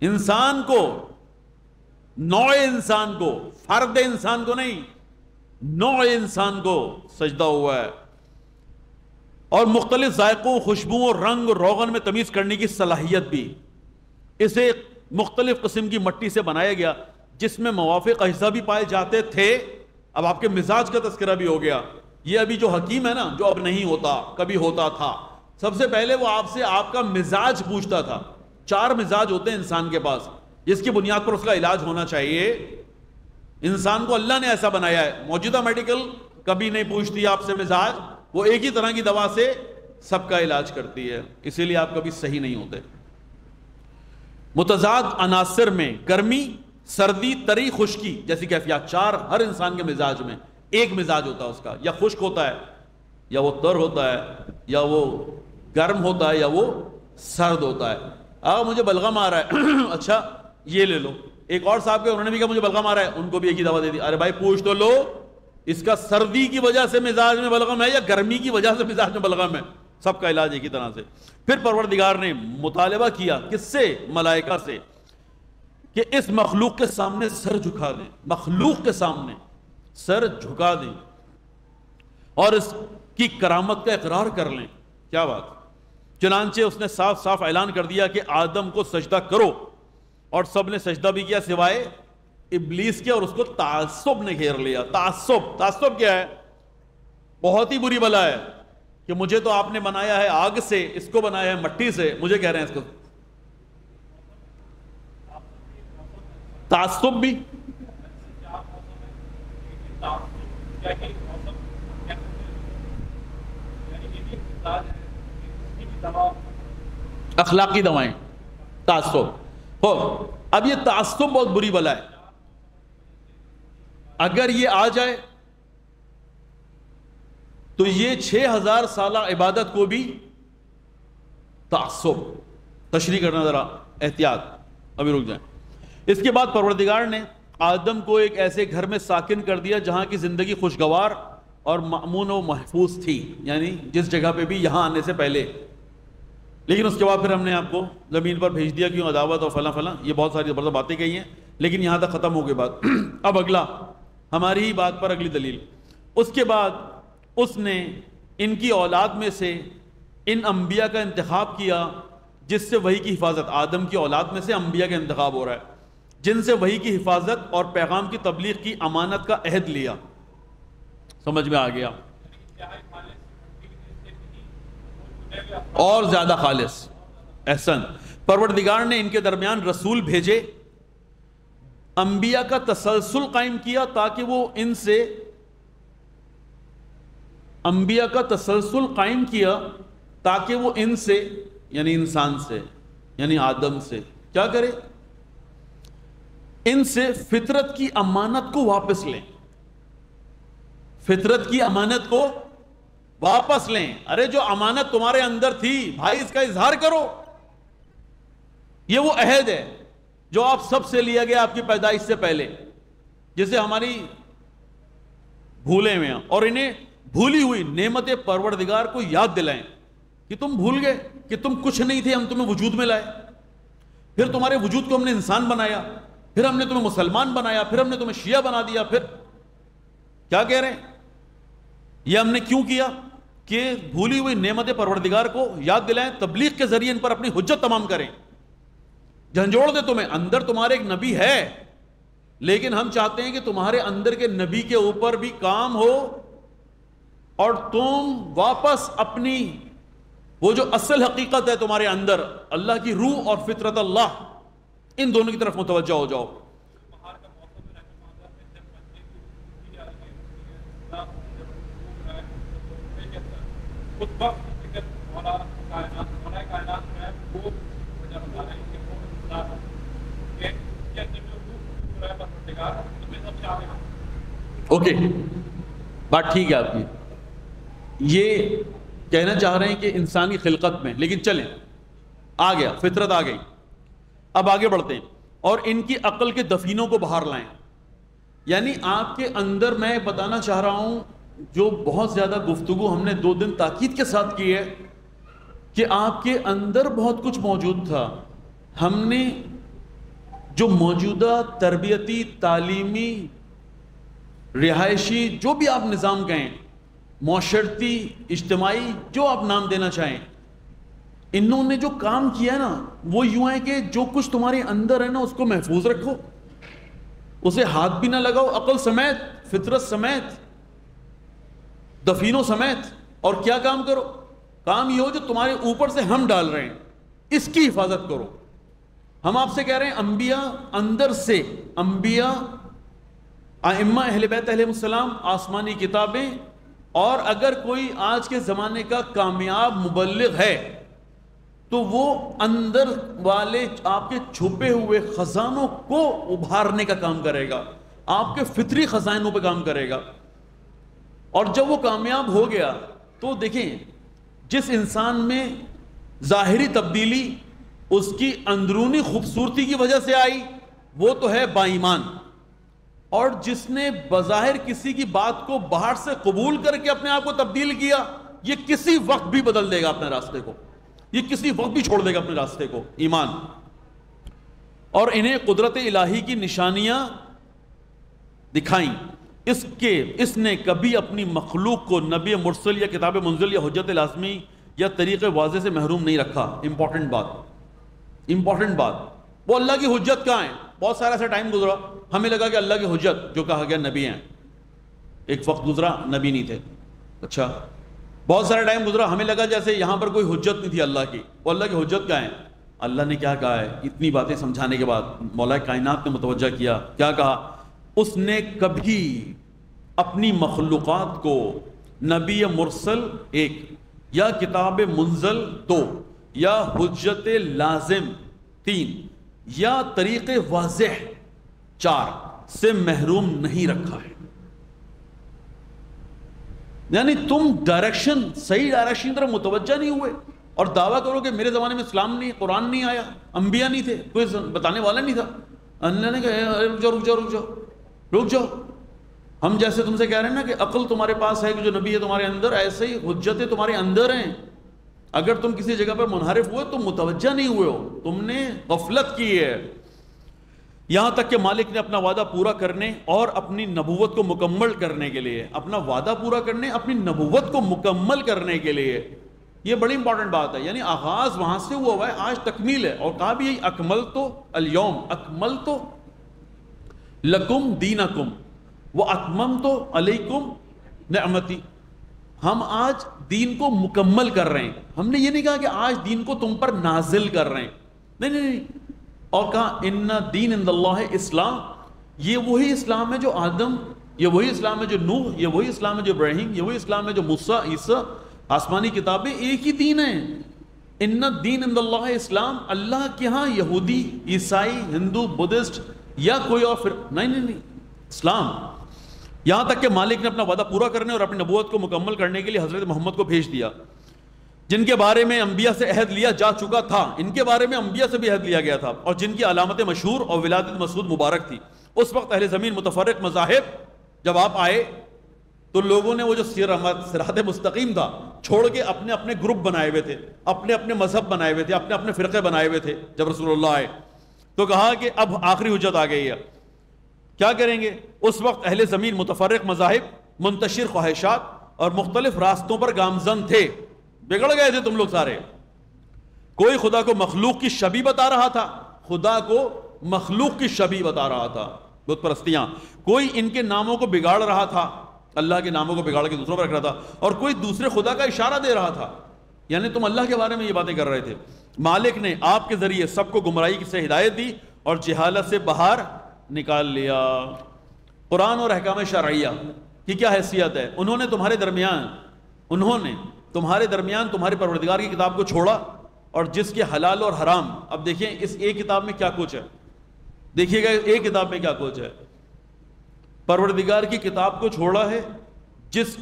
انسان کو، نوع انسان کو، فرد انسان کو نہیں، نوع انسان کو سجدہ ہوا ہے. اور مختلف ذائقوں، خوشبوؤں، رنگ اور روغن میں تمیز کرنے کی صلاحیت بھی. اسے مختلف قسم کی مٹی سے بنایا گیا جس میں موافق اجزاء بھی پائے جاتے تھے. اب آپ کے مزاج کا تذکرہ بھی ہو گیا. یہ ابھی جو حکیم ہے نا، جو اب نہیں ہوتا، کبھی ہوتا تھا، سب سے پہلے وہ آپ سے آپ کا مزاج پوچھتا تھا. 4 مزاج ہوتے ہیں انسان کے پاس، جس کی بنیاد پر اس کا علاج ہونا چاہیے. انسان کو اللہ نے ایسا بنایا ہے. موجودہ میڈیکل کبھی نہیں پوچھتی آپ سے مزاج، وہ ایک ہی طرح کی دوا سے سب کا علاج کرتی ہے، اسی لیے آپ کبھی صحیح نہیں ہوتے. متضاد عناصر میں گرمی، سردی، تری، خشکی جیسی کیفیات 4 ہر انسان کے مزاج میں. ایک مزاج ہوتا ہے اس کا، یا خشک ہوتا ہے، یا وہ تر ہوتا ہے، یا وہ گرم ہوتا ہے، یا وہ سرد ہوتا ہے. مجھے بلغم آ رہا ہے اچھا یہ لے لو. ایک اور صاحب کے انہوں نے بھی کہا مجھے بلغم آ رہا ہے، ان کو بھی ایک ہی دوا دے دی. ارے بھائی پوچھ تو لو، اس کا سردی کی وجہ سے مزاج میں بلغم ہے یا گرمی کی وجہ سے مزاج میں بلغم ہے؟ سب کا علاج ایک ہی طرح سے. پھر پروردگار نے مطالبہ کیا کس سے؟ ملائکہ سے، کہ اس مخلوق کے سامنے سر جھکا دیں، مخلوق کے سامنے سر جھکا دیں اور اس کی کرامت کا اقرار کر لیں. کیا بات! چنانچہ اس نے صاف صاف اعلان کر دیا کہ آدم کو سجدہ کرو، اور سب نے سجدہ بھی کیا سوائے ابلیس کے، اور اس کو تعصب نے گھیر لیا. تعصب کیا ہے؟ بہت ہی بری بلا ہے کہ مجھے تو آپ نے بنایا ہے آگ سے، اس کو بنایا ہے مٹی سے، مجھے کہہ رہے ہیں اس کو تعصب بھی. اخلاقی دوائیں، تعصب ہو. اب یہ تعصب بہت بری بلا ہے. اگر یہ آ جائے تو یہ 6000 سالہ عبادت کو بھی تعصب. تشریح کرنا ذرا احتیاط، ابھی رک جائیں. اس کے بعد پروردگار نے آدم کو ایک ایسے گھر میں ساکن کر دیا جہاں کی زندگی خوشگوار اور مأمون و محفوظ تھی، یعنی جس جگہ پہ بھی یہاں آنے سے پہلے. لیکن اس کے بعد پھر ہم نے آپ کو زمین پر بھیج دیا، کیوں عداوت اور فلاں فلاں، یہ بہت ساری زبردست باتیں کہی ہیں، لیکن یہاں تک ختم ہو گئی بات. اب اگلا ہماری ہی بات پر اگلی دلیل. اس کے بعد اس نے ان کی اولاد میں سے ان انبیاء کا انتخاب کیا جس سے وحی کی حفاظت، آدم کی اولاد میں سے انبیاء کا انتخاب ہو رہا ہے جن سے وحی کی حفاظت اور پیغام کی تبلیغ کی امانت کا عہد لیا. سمجھ میں آ گیا؟ اور زیادہ خالص. احسن. پروردگار نے ان کے درمیان رسول بھیجے، انبیاء کا تسلسل قائم کیا تاکہ وہ ان سے، انبیاء کا تسلسل قائم کیا تاکہ وہ ان سے، یعنی انسان سے، یعنی آدم سے کیا کرے؟ ان سے فطرت کی امانت کو واپس لیں. فطرت کی امانت کو واپس لیں. ارے جو امانت تمہارے اندر تھی بھائی، اس کا اظہار کرو. یہ وہ عہد ہے جو آپ سب سے لیا گیا آپ کی پیدائش سے پہلے، جسے ہماری بھولے ہوئے ہیں، اور انہیں بھولی ہوئی نعمت پروردگار کو یاد دلائیں کہ تم بھول گئے کہ تم کچھ نہیں تھے، ہم تمہیں وجود میں لائے، پھر تمہارے وجود کو ہم نے انسان بنایا، پھر ہم نے تمہیں مسلمان بنایا، پھر ہم نے تمہیں شیعہ بنا دیا. پھر کیا کہہ رہے ہیں؟ یہ ہم نے کیوں کیا کہ بھولی ہوئی نعمت پروردگار کو یاد دلائیں، تبلیغ کے ذریعے ان پر اپنی حجت تمام کریں. جھنجھوڑ دے تمہیں، اندر تمہارے ایک نبی ہے، لیکن ہم چاہتے ہیں کہ تمہارے اندر کے نبی کے اوپر بھی کام ہو اور تم واپس اپنی وہ جو اصل حقیقت ہے تمہارے اندر، اللہ کی روح اور فطرت اللہ، ان دونوں کی طرف متوجہ ہو جاؤ. اوکے، بات ٹھیک ہے آپ کی. یہ کہنا چاہ رہے ہیں کہ انسانی خلقت میں، لیکن چلیں آ گیا، فطرت آ گئی. اب آگے بڑھتے ہیں، اور ان کی عقل کے دفینوں کو باہر لائیں. یعنی آپ کے اندر، میں بتانا چاہ رہا ہوں، جو بہت زیادہ گفتگو ہم نے 2 دن تاکید کے ساتھ کی ہے کہ آپ کے اندر بہت کچھ موجود تھا. ہم نے جو موجودہ تربیتی، تعلیمی، رہائشی، جو بھی آپ نظام کہیں، معاشرتی، اجتماعی، جو آپ نام دینا چاہیں، انہوں نے جو کام کیا نا وہ یوں ہے کہ جو کچھ تمہارے اندر ہے نا اس کو محفوظ رکھو، اسے ہاتھ بھی نہ لگاؤ، عقل سمیت، فطرت سمیت، دفینوں سمیت. اور کیا کام کرو؟ کام یہ ہو جو تمہارے اوپر سے ہم ڈال رہے ہیں اس کی حفاظت کرو. ہم آپ سے کہہ رہے ہیں انبیاء اندر سے، انبیاء، ائمہ اہل بیت علیہ السلام، آسمانی کتابیں، اور اگر کوئی آج کے زمانے کا کامیاب مبلغ ہے تو وہ اندر والے آپ کے چھپے ہوئے خزانوں کو ابھارنے کا کام کرے گا، آپ کے فطری خزانوں پہ کام کرے گا. اور جب وہ کامیاب ہو گیا تو دیکھیں، جس انسان میں ظاہری تبدیلی اس کی اندرونی خوبصورتی کی وجہ سے آئی وہ تو ہے با ایمان، اور جس نے بظاہر کسی کی بات کو باہر سے قبول کر کے اپنے آپ کو تبدیل کیا، یہ کسی وقت بھی بدل دے گا اپنے راستے کو، یہ کسی وقت بھی چھوڑ دے گا اپنے راستے کو. ایمان. اور انہیں قدرت الہی کی نشانیاں دکھائیں. اس نے کبھی اپنی مخلوق کو نبی مرسل یا کتاب منزل یا حجت لازمی یا طریق واضح سے محروم نہیں رکھا. امپورٹنٹ بات. وہ اللہ کی حجت کہاں ہے؟ بہت سارا ایسا ٹائم گزرا ہمیں لگا کہ اللہ کی حجت جو کہا گیا نبی ہیں، ایک وقت گزرا نبی نہیں تھے. اچھا، بہت سارا ٹائم گزرا ہمیں لگا جیسے یہاں پر کوئی حجت نہیں تھی اللہ کی. وہ اللہ کی حجت کہاں ہے؟ اللہ نے کیا کہا ہے؟ اتنی باتیں سمجھانے کے بعد مولا کائنات نے متوجہ کیا، کیا کہا؟ اس نے کبھی اپنی مخلوقات کو نبی مرسل 1 یا کتاب منزل 2 یا حجت لازم 3 یا طریق واضح 4 سے محروم نہیں رکھا ہے. یعنی تم صحیح ڈائریکشن کی طرف متوجہ نہیں ہوئے اور دعویٰ کرو کہ میرے زمانے میں اسلام نہیں، قرآن نہیں آیا، انبیاء نہیں تھے، کوئی بتانے والا نہیں تھا. اللہ نے کہا رک جاؤ. ہم جیسے تم سے کہہ رہے ہیں نا کہ عقل تمہارے پاس ہے کہ جو نبی ہے تمہارے اندر، ایسے ہی حجتیں تمہارے اندر ہیں. اگر تم کسی جگہ پر منحرف ہوئے تو متوجہ نہیں ہوئے ہو، تم نے غفلت کی ہے. یہاں تک کہ مالک نے اپنا وعدہ پورا کرنے اور اپنی نبوت کو مکمل کرنے کے لیے، اپنا وعدہ پورا کرنے، اپنی نبوت کو مکمل کرنے کے لیے، یہ بڑی امپورٹنٹ بات ہے. یعنی آغاز وہاں سے ہوا ہے، آج تکمیل ہے. اور کہا بھی یہی اکملتو اليوم اکملتو لکم دینکم واتممتو علیکم نعمتی. ہم آج دین کو مکمل کر رہے ہیں. ہم نے یہ نہیں کہا کہ آج دین کو تم پر نازل کر رہے ہیں، نہیں. اور کہا ان دین عند اللہ اسلام. یہ وہی اسلام ہے جو آدم، یہ وہی اسلام ہے جو نوح، یہ وہی اسلام ہے جو ابراہیم، یہ وہی اسلام ہے جو موسیٰ، عیسیٰ. آسمانی کتابیں ایک ہی دین ہیں. ان دین عند اللہ اسلام. اللہ کے ہاں یہودی، عیسائی، ہندو، بدھسٹ یا کوئی اور نہیں، اسلام. یہاں تک کہ مالک نے اپنا وعدہ پورا کرنے اور اپنی نبوت کو مکمل کرنے کے لیے حضرت محمد کو بھیج دیا، جن کے بارے میں انبیاء سے عہد لیا جا چکا تھا. ان کے بارے میں انبیاء سے بھی عہد لیا گیا تھا، اور جن کی علامتیں مشہور اور ولادت مسعود مبارک تھی. اس وقت اہل زمین متفرق مذاہب، جب آپ آئے تو لوگوں نے وہ جو صراط مستقیم تھا چھوڑ کے اپنے اپنے گروپ بنائے ہوئے تھے، اپنے اپنے مذہب بنائے ہوئے تھے، اپنے اپنے فرقے بنائے ہوئے تھے. جب رسول اللہ آئے تو کہا کہ اب آخری حجت آ گئی ہے، کیا کریں گے؟ اس وقت اہل زمین متفرق مذاہب، منتشر خواہشات اور مختلف راستوں پر گامزن تھے. بگڑ گئے تھے تم لوگ سارے. کوئی خدا کو مخلوق کی شبیہ بتا رہا تھا، خدا کو مخلوق کی شبیہ بتا رہا تھا، بت پرستیاں. کوئی ان کے ناموں کو بگاڑ رہا تھا، اللہ کے ناموں کو بگاڑ کے دوسروں پر رکھ رہا تھا، اور کوئی دوسرے خدا کا اشارہ دے رہا تھا. یعنی تم اللہ کے بارے میں یہ باتیں کر رہے تھے. مالک نے آپ کے ذریعے سب کو گمراہی سے ہدایت دی اور جہالت سے باہر نکال لیا. قرآن اور احکام شرعیہ کی کیا حیثیت ہے؟ انہوں نے تمہارے درمیان تمہارے پروردگار کی کتاب کو چھوڑا، اور جس کے حلال اور حرام. اب دیکھیں اس ایک کتاب میں کیا کچھ ہے، دیکھیے گا ایک کتاب میں کیا کچھ ہے. پروردگار کی کتاب کو چھوڑا ہے جس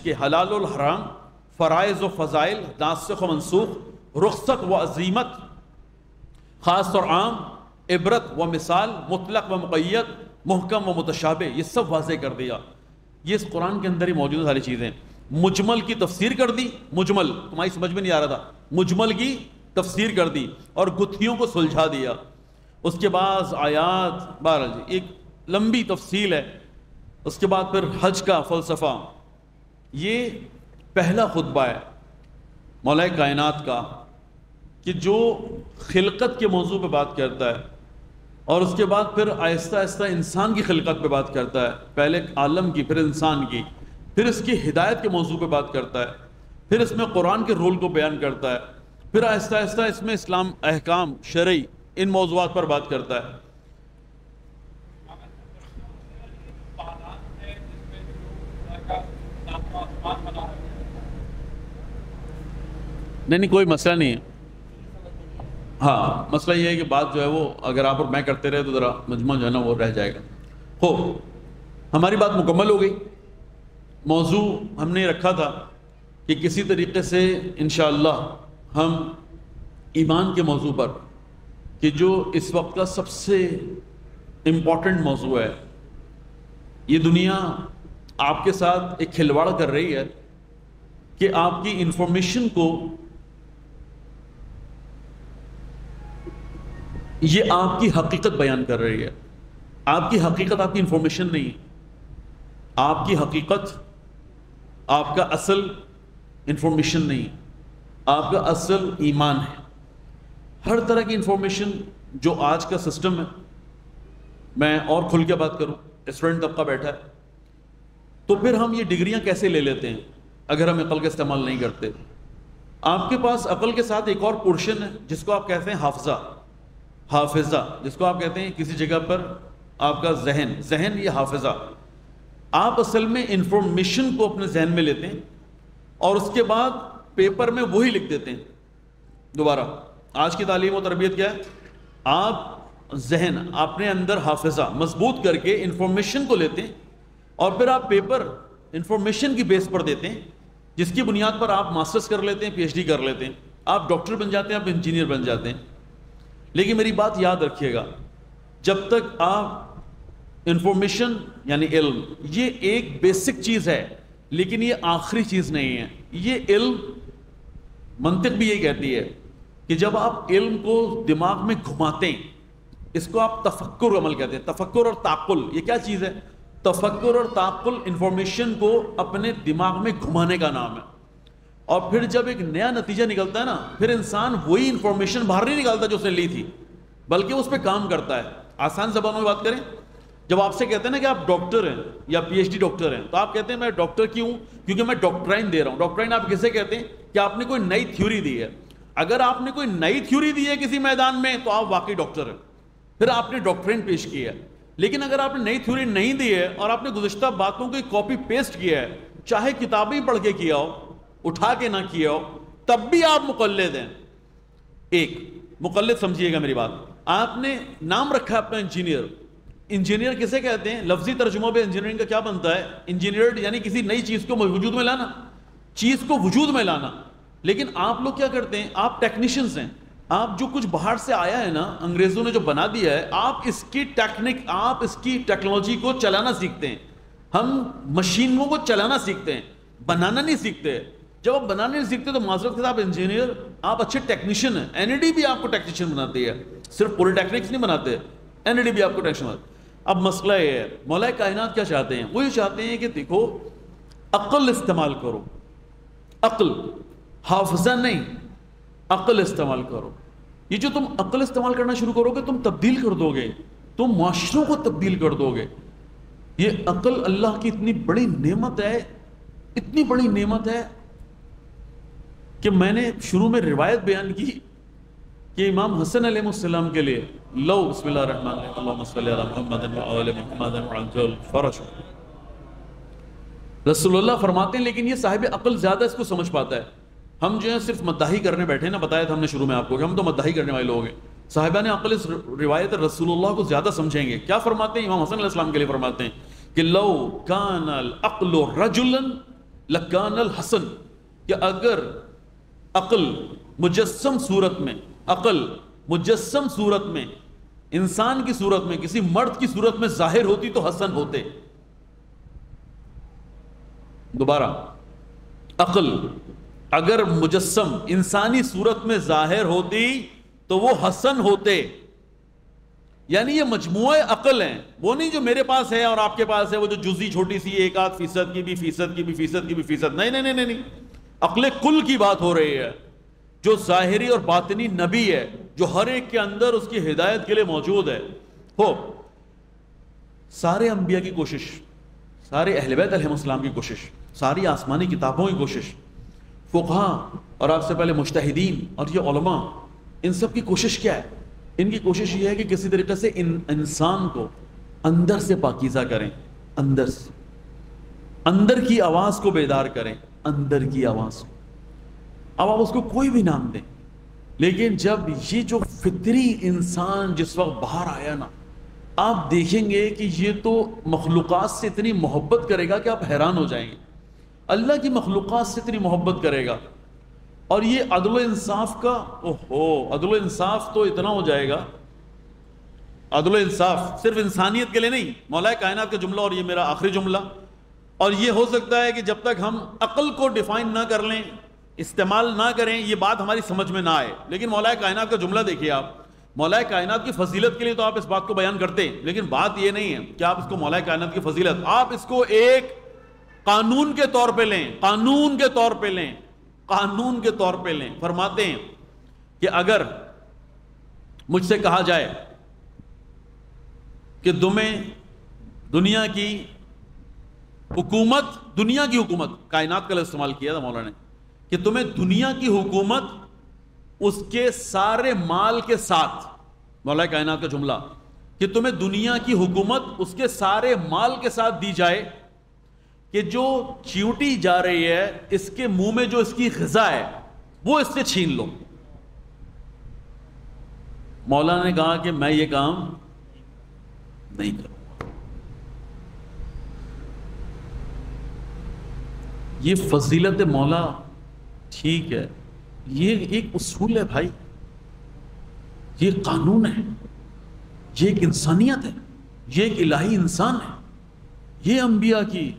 کے حلال و حرام، فرائض و فضائل، ناسخ و منسوخ، رخصت و عزیمت، خاص اور عام، عبرت و مثال، مطلق و مقید، محکم و متشابہ، یہ سب واضح کر دیا. یہ اس قرآن کے اندر ہی موجود ساری چیزیں. مجمل کی تفسیر کر دی، مجمل تمہاری سمجھ میں نہیں آ رہا تھا، مجمل کی تفسیر کر دی اور گتھیوں کو سلجھا دیا. اس کے بعد آیات، بہرحال جی ایک لمبی تفصیل ہے. اس کے بعد پھر حج کا فلسفہ. یہ پہلا خطبہ ہے مولا کائنات کا کہ جو خلقت کے موضوع پہ بات کرتا ہے، اور اس کے بعد پھر آہستہ آہستہ انسان کی خلقت پہ بات کرتا ہے. پہلے عالم کی، پھر انسان کی، پھر اس کی ہدایت کے موضوع پہ بات کرتا ہے، پھر اس میں قرآن کے رول کو بیان کرتا ہے، پھر آہستہ آہستہ اس میں اسلام، احکام شرعی، ان موضوعات پر بات کرتا ہے. نہیں کوئی مسئلہ نہیں ہے. ہاں مسئلہ یہ ہے کہ بات جو ہے وہ اگر آپ اور میں کرتے رہے تو ذرا مجموعہ جو ہے نا وہ رہ جائے گا. ہماری بات مکمل ہو گئی. موضوع ہم نے رکھا تھا کہ کسی طریقے سے انشاءاللہ ہم ایمان کے موضوع پر، کہ جو اس وقت کا سب سے امپورٹنٹ موضوع ہے، یہ دنیا آپ کے ساتھ ایک کھلواڑ کر رہی ہے کہ آپ کی انفارمیشن کو، یہ آپ کی حقیقت بیان کر رہی ہے. آپ کی حقیقت آپ کی انفارمیشن نہیں ہے. آپ کی حقیقت، آپ کا اصل انفارمیشن نہیں، آپ کا اصل ایمان ہے. ہر طرح کی انفارمیشن جو آج کا سسٹم ہے، میں اور کھل کے بات کروں، اسٹوڈنٹ طبقہ بیٹھا ہے، تو پھر ہم یہ ڈگریاں کیسے لے لیتے ہیں اگر ہم عقل کا استعمال نہیں کرتے؟ آپ کے پاس عقل کے ساتھ ایک اور پورشن ہے جس کو آپ کہتے ہیں حافظہ، جس کو آپ کہتے ہیں کسی جگہ پر آپ کا ذہن یہ حافظہ. آپ اصل میں انفارمیشن کو اپنے ذہن میں لیتے ہیں اور اس کے بعد پیپر میں وہی لکھ دیتے ہیں دوبارہ. آج کی تعلیم و تربیت کیا ہے؟ آپ ذہن اپنے اندر حافظہ مضبوط کر کے انفارمیشن کو لیتے ہیں اور پھر آپ پیپر انفارمیشن کی بیس پر دیتے ہیں، جس کی بنیاد پر آپ ماسٹرز کر لیتے ہیں، پی ایچ ڈی کر لیتے ہیں، آپ ڈاکٹر بن جاتے ہیں، آپ انجینئر بن جاتے ہیں. لیکن میری بات یاد رکھیے گا، جب تک آپ انفارمیشن یعنی علم، یہ ایک بیسک چیز ہے لیکن یہ آخری چیز نہیں ہے. یہ علم، منطق بھی یہ کہتی ہے کہ جب آپ علم کو دماغ میں گھماتے ہیں، اس کو آپ تفکر عمل کہتے ہیں. تفکر اور تعقل یہ کیا چیز ہے؟ تفکر اور تعقل انفارمیشن کو اپنے دماغ میں گھمانے کا نام ہے. اور پھر جب ایک نیا نتیجہ نکلتا ہے نا، پھر انسان وہی انفارمیشن باہر نہیں نکالتا جو اس نے لی تھی، بلکہ اس پہ کام کرتا ہے. آسان زبانوں میں بات کریں، جب آپ سے کہتے ہیں نا کہ آپ ڈاکٹر ہیں یا پی ایچ ڈی ڈاکٹر ہیں، تو آپ کہتے ہیں میں ڈاکٹر کیوں؟ کیونکہ میں ڈاکٹرائن دے رہا ہوں. ڈاکٹرائن آپ کسے کہتے ہیں؟ کہ آپ نے کوئی نئی تھیوری دی ہے. اگر آپ نے کوئی نئی تھیوری دی ہے کسی میدان میں تو آپ واقعی ڈاکٹر ہیں، پھر آپ نے ڈاکٹرائن پیش کی ہے. لیکن اگر آپ نے نئی تھیوری نہیں دی ہے اور آپ نے گزشتہ باتوں کی کاپی پیسٹ کیا ہے، چاہے کتابیں پڑھ کے کیا ہو، اٹھا کے نہ کیا ہو، تب بھی آپ مقلد ہیں. ایک مقلد سمجھیے گا میری بات. آپ نے نام رکھا اپنا انجینئر کسے کہتے ہیں؟ لفظی ترجمہ پہ انجینئرنگ کا کیا بنتا ہے؟ انجینئرڈ یعنی کسی نئی چیز کو وجود میں لانا، چیز کو وجود میں لانا. لیکن آپ لوگ کیا کرتے ہیں؟ آپ ٹیکنیشینز ہیں. آپ جو کچھ باہر سے آیا ہے نا، انگریزوں نے جو بنا دیا ہے، آپ اس کی ٹیکنک، آپ اس کی ٹیکنالوجی کو چلانا سیکھتے ہیں. ہم مشینوں کو چلانا سیکھتے ہیں، بنانا نہیں سیکھتے. جب آپ بنانا نہیں سیکھتے تو معذرت کے ساتھ آپ انجینئر، آپ اچھے ٹیکنیشین ہیں. این ای ڈی بھی آپ کو ٹیکنیشین بناتی ہے، صرف پولی ٹیکنکس نہیں بناتے، این ای ڈی بھی آپ کو ٹیکنیشین بناتے. اب مسئلہ یہ ہے، مولا کائنات کیا چاہتے ہیں؟ وہ یہ چاہتے ہیں کہ دیکھو عقل استعمال کرو، عقل، حافظہ نہیں، عقل استعمال کرو. یہ جو تم عقل استعمال کرنا شروع کرو گے تم تبدیل کر دو گے، تم معاشروں کو تبدیل کر دو گے. یہ عقل اللہ کی اتنی بڑی نعمت ہے، اتنی بڑی نعمت ہے کہ میں نے شروع میں روایت بیان کی کہ امام حسن علیہ السلام کے لیے لو بسم اللہ الرحمن الرحیم اللہم صلی علی محمد و آل محمد وعجل فرج، رسول اللہ فرماتے ہیں. لیکن یہ صاحب عقل زیادہ اس کو سمجھ پاتا ہے. ہم جو ہے صرف مداحی کرنے بیٹھے نا، بتایا تھا ہم نے شروع میں آپ کو کہ ہم تو مداحی کرنے والے لوگ ہیں. صاحبان عقل اس روایت رسول اللہ کو زیادہ سمجھیں گے. کیا فرماتے ہیں؟ امام حسن علیہ السلام کے لیے فرماتے ہیں کہ لو کان العقل رجلا لکان الحسن، کہ اگر عقل مجسم صورت میں، عقل مجسم صورت میں، انسان کی صورت میں، کسی مرد کی صورت میں ظاہر ہوتی تو حسن ہوتے. دوبارہ، عقل اگر مجسم انسانی صورت میں ظاہر ہوتی تو وہ حسن ہوتے. یعنی یہ مجموعہ عقل ہیں، وہ نہیں جو میرے پاس ہے اور آپ کے پاس ہے، وہ جو جزئی چھوٹی سی 1-8% کی بھی فیصد کی بھی فیصد کی بھی فیصد. نہیں نہیں نہیں نہیں، عقل کل کی بات ہو رہی ہے، جو ظاہری اور باطنی نبی ہے، جو ہر ایک کے اندر اس کی ہدایت کے لیے موجود ہے. ہو سارے انبیاء کی کوشش، سارے اہل بیت علیہ السلام کی کوشش، ساری آسمانی کتابوں کی کوشش، فقہا اور آپ سے پہلے مجتہدین اور یہ علماء، ان سب کی کوشش کیا ہے؟ ان کی کوشش یہ ہے کہ کسی طریقے سے انسان کو اندر سے پاکیزہ کریں، اندر سے، اندر کی آواز کو بیدار کریں، اندر کی آواز کو. اب آپ اس کو کوئی بھی نام دیں، لیکن جب یہ جو فطری انسان جس وقت باہر آیا نا، آپ دیکھیں گے کہ یہ تو مخلوقات سے اتنی محبت کرے گا کہ آپ حیران ہو جائیں گے. اللہ کی مخلوقات سے اتنی محبت کرے گا، اور یہ عدل و انصاف کا عدل و انصاف تو اتنا ہو جائے گا. عدل و انصاف صرف انسانیت کے لیے نہیں، مولا کائنات کا جملہ، اور یہ میرا آخری جملہ، اور یہ ہو سکتا ہے کہ جب تک ہم عقل کو ڈیفائن نہ کر لیں، استعمال نہ کریں، یہ بات ہماری سمجھ میں نہ آئے. لیکن مولا کائنات کا جملہ دیکھیے آپ، مولا کائنات کی فضیلت کے لیے تو آپ اس بات کو بیان کرتے ہیں، لیکن بات یہ نہیں ہے کہ آپ اس کو مولا کائنات کی فضیلت، آپ اس کو ایک قانون کے طور پہ لیں، قانون کے طور پہ لیں، قانون کے طور پہ لیں. فرماتے ہیں کہ اگر مجھ سے کہا جائے کہ تمہیں دنیا کی حکومت، کائنات کا لفظ استعمال کیا تھا مولانا نے، کہ تمہیں دنیا کی حکومت اس کے سارے مال کے ساتھ، مولا کائنات کا جملہ، کہ تمہیں دنیا کی حکومت اس کے سارے مال کے ساتھ دی جائے، کہ جو چیوٹی جا رہی ہے اس کے منہ میں جو اس کی غذا ہے وہ اس سے چھین لو. مولانا نے کہا کہ میں یہ کام نہیں کروں گا. یہ فضیلت مولا ٹھیک ہے، یہ ایک اصول ہے بھائی، یہ قانون ہے، یہ ایک انسانیت ہے، یہ ایک الہی انسان ہے، یہ انبیاء کی،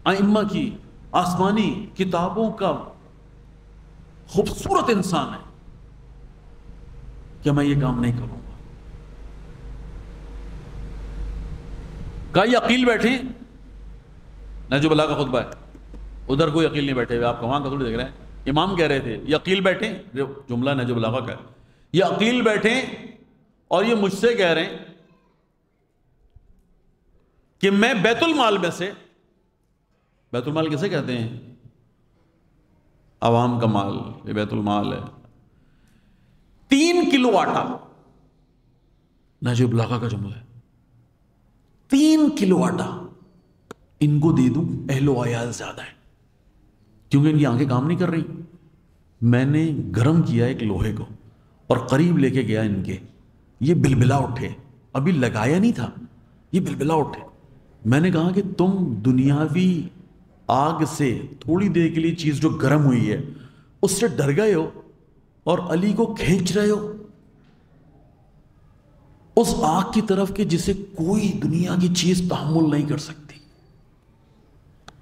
ائمہ کی، آسمانی کتابوں کا خوبصورت انسان ہے کہ میں یہ کام نہیں کروں گا. کہا یہ عقیل بیٹھے، نہج البلاغہ کا خطبہ ہے، ادھر کوئی عقیل نہیں بیٹھے ہوئے، آپ وہاں کا تھوڑی دیکھ رہے ہیں، امام کہہ رہے تھے یہ عقیل بیٹھے، جملہ نہج البلاغہ کا ہے، یہ عقیل بیٹھے اور یہ مجھ سے کہہ رہے ہیں کہ میں بیت المال میں سے، بیت المال کسے کہتے ہیں؟ عوام کا مال، یہ بیت المال ہے. 3 کلو آٹا، نہج البلاغہ کا جملہ ہے، 3 کلو آٹا ان کو دے دوں، اہل و عیال زیادہ ہے کیونکہ ان کی آنکھیں کام نہیں کر رہی. میں نے گرم کیا ایک لوہے کو اور قریب لے کے گیا ان کے، یہ بلبلا اٹھے، ابھی لگایا نہیں تھا، یہ بلبلا اٹھے. میں نے کہا کہ تم دنیاوی آگ سے تھوڑی دیر کے لیے چیز جو گرم ہوئی ہے اس سے ڈر گئے ہو اور علی کو کھینچ رہے ہو اس آگ کی طرف کہ جسے کوئی دنیا کی چیز تحمل نہیں کر سکتی.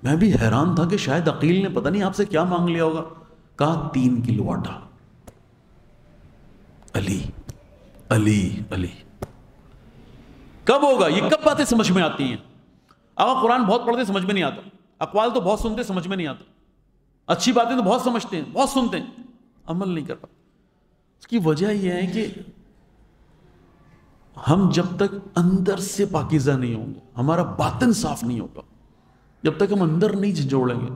میں بھی حیران تھا کہ شاید عقیل نے پتہ نہیں آپ سے کیا مانگ لیا ہوگا. کہا 3 کلو آٹا. علی علی علی. کب ہوگا یہ؟ کب باتیں سمجھ میں آتی ہیں؟ آپ قرآن بہت پڑھتے سمجھ میں نہیں آتا، اقوال تو بہت سنتے سمجھ میں نہیں آتا، اچھی باتیں تو بہت سمجھتے ہیں، بہت سنتے ہیں، عمل نہیں کر پاتے. اس کی وجہ یہ ہے کہ ہم جب تک اندر سے پاکیزہ نہیں ہوں گے، ہمارا باطن صاف نہیں ہوگا، جب تک ہم اندر نہیں جھنجھوڑیں گے،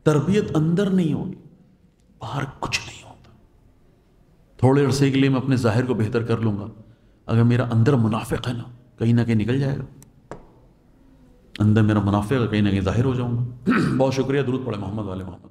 تربیت اندر نہیں ہوگی، باہر کچھ نہیں ہوتا. تھوڑے عرصے کے لیے میں اپنے ظاہر کو بہتر کر لوں گا، اگر میرا اندر منافق ہے نا کہیں نہ کہیں نکل جائے گا، اندر میرا منافق ہے کہیں نہ کہیں ظاہر ہو جاؤں گا. بہت شکریہ. درود پڑھے محمد والے محمد.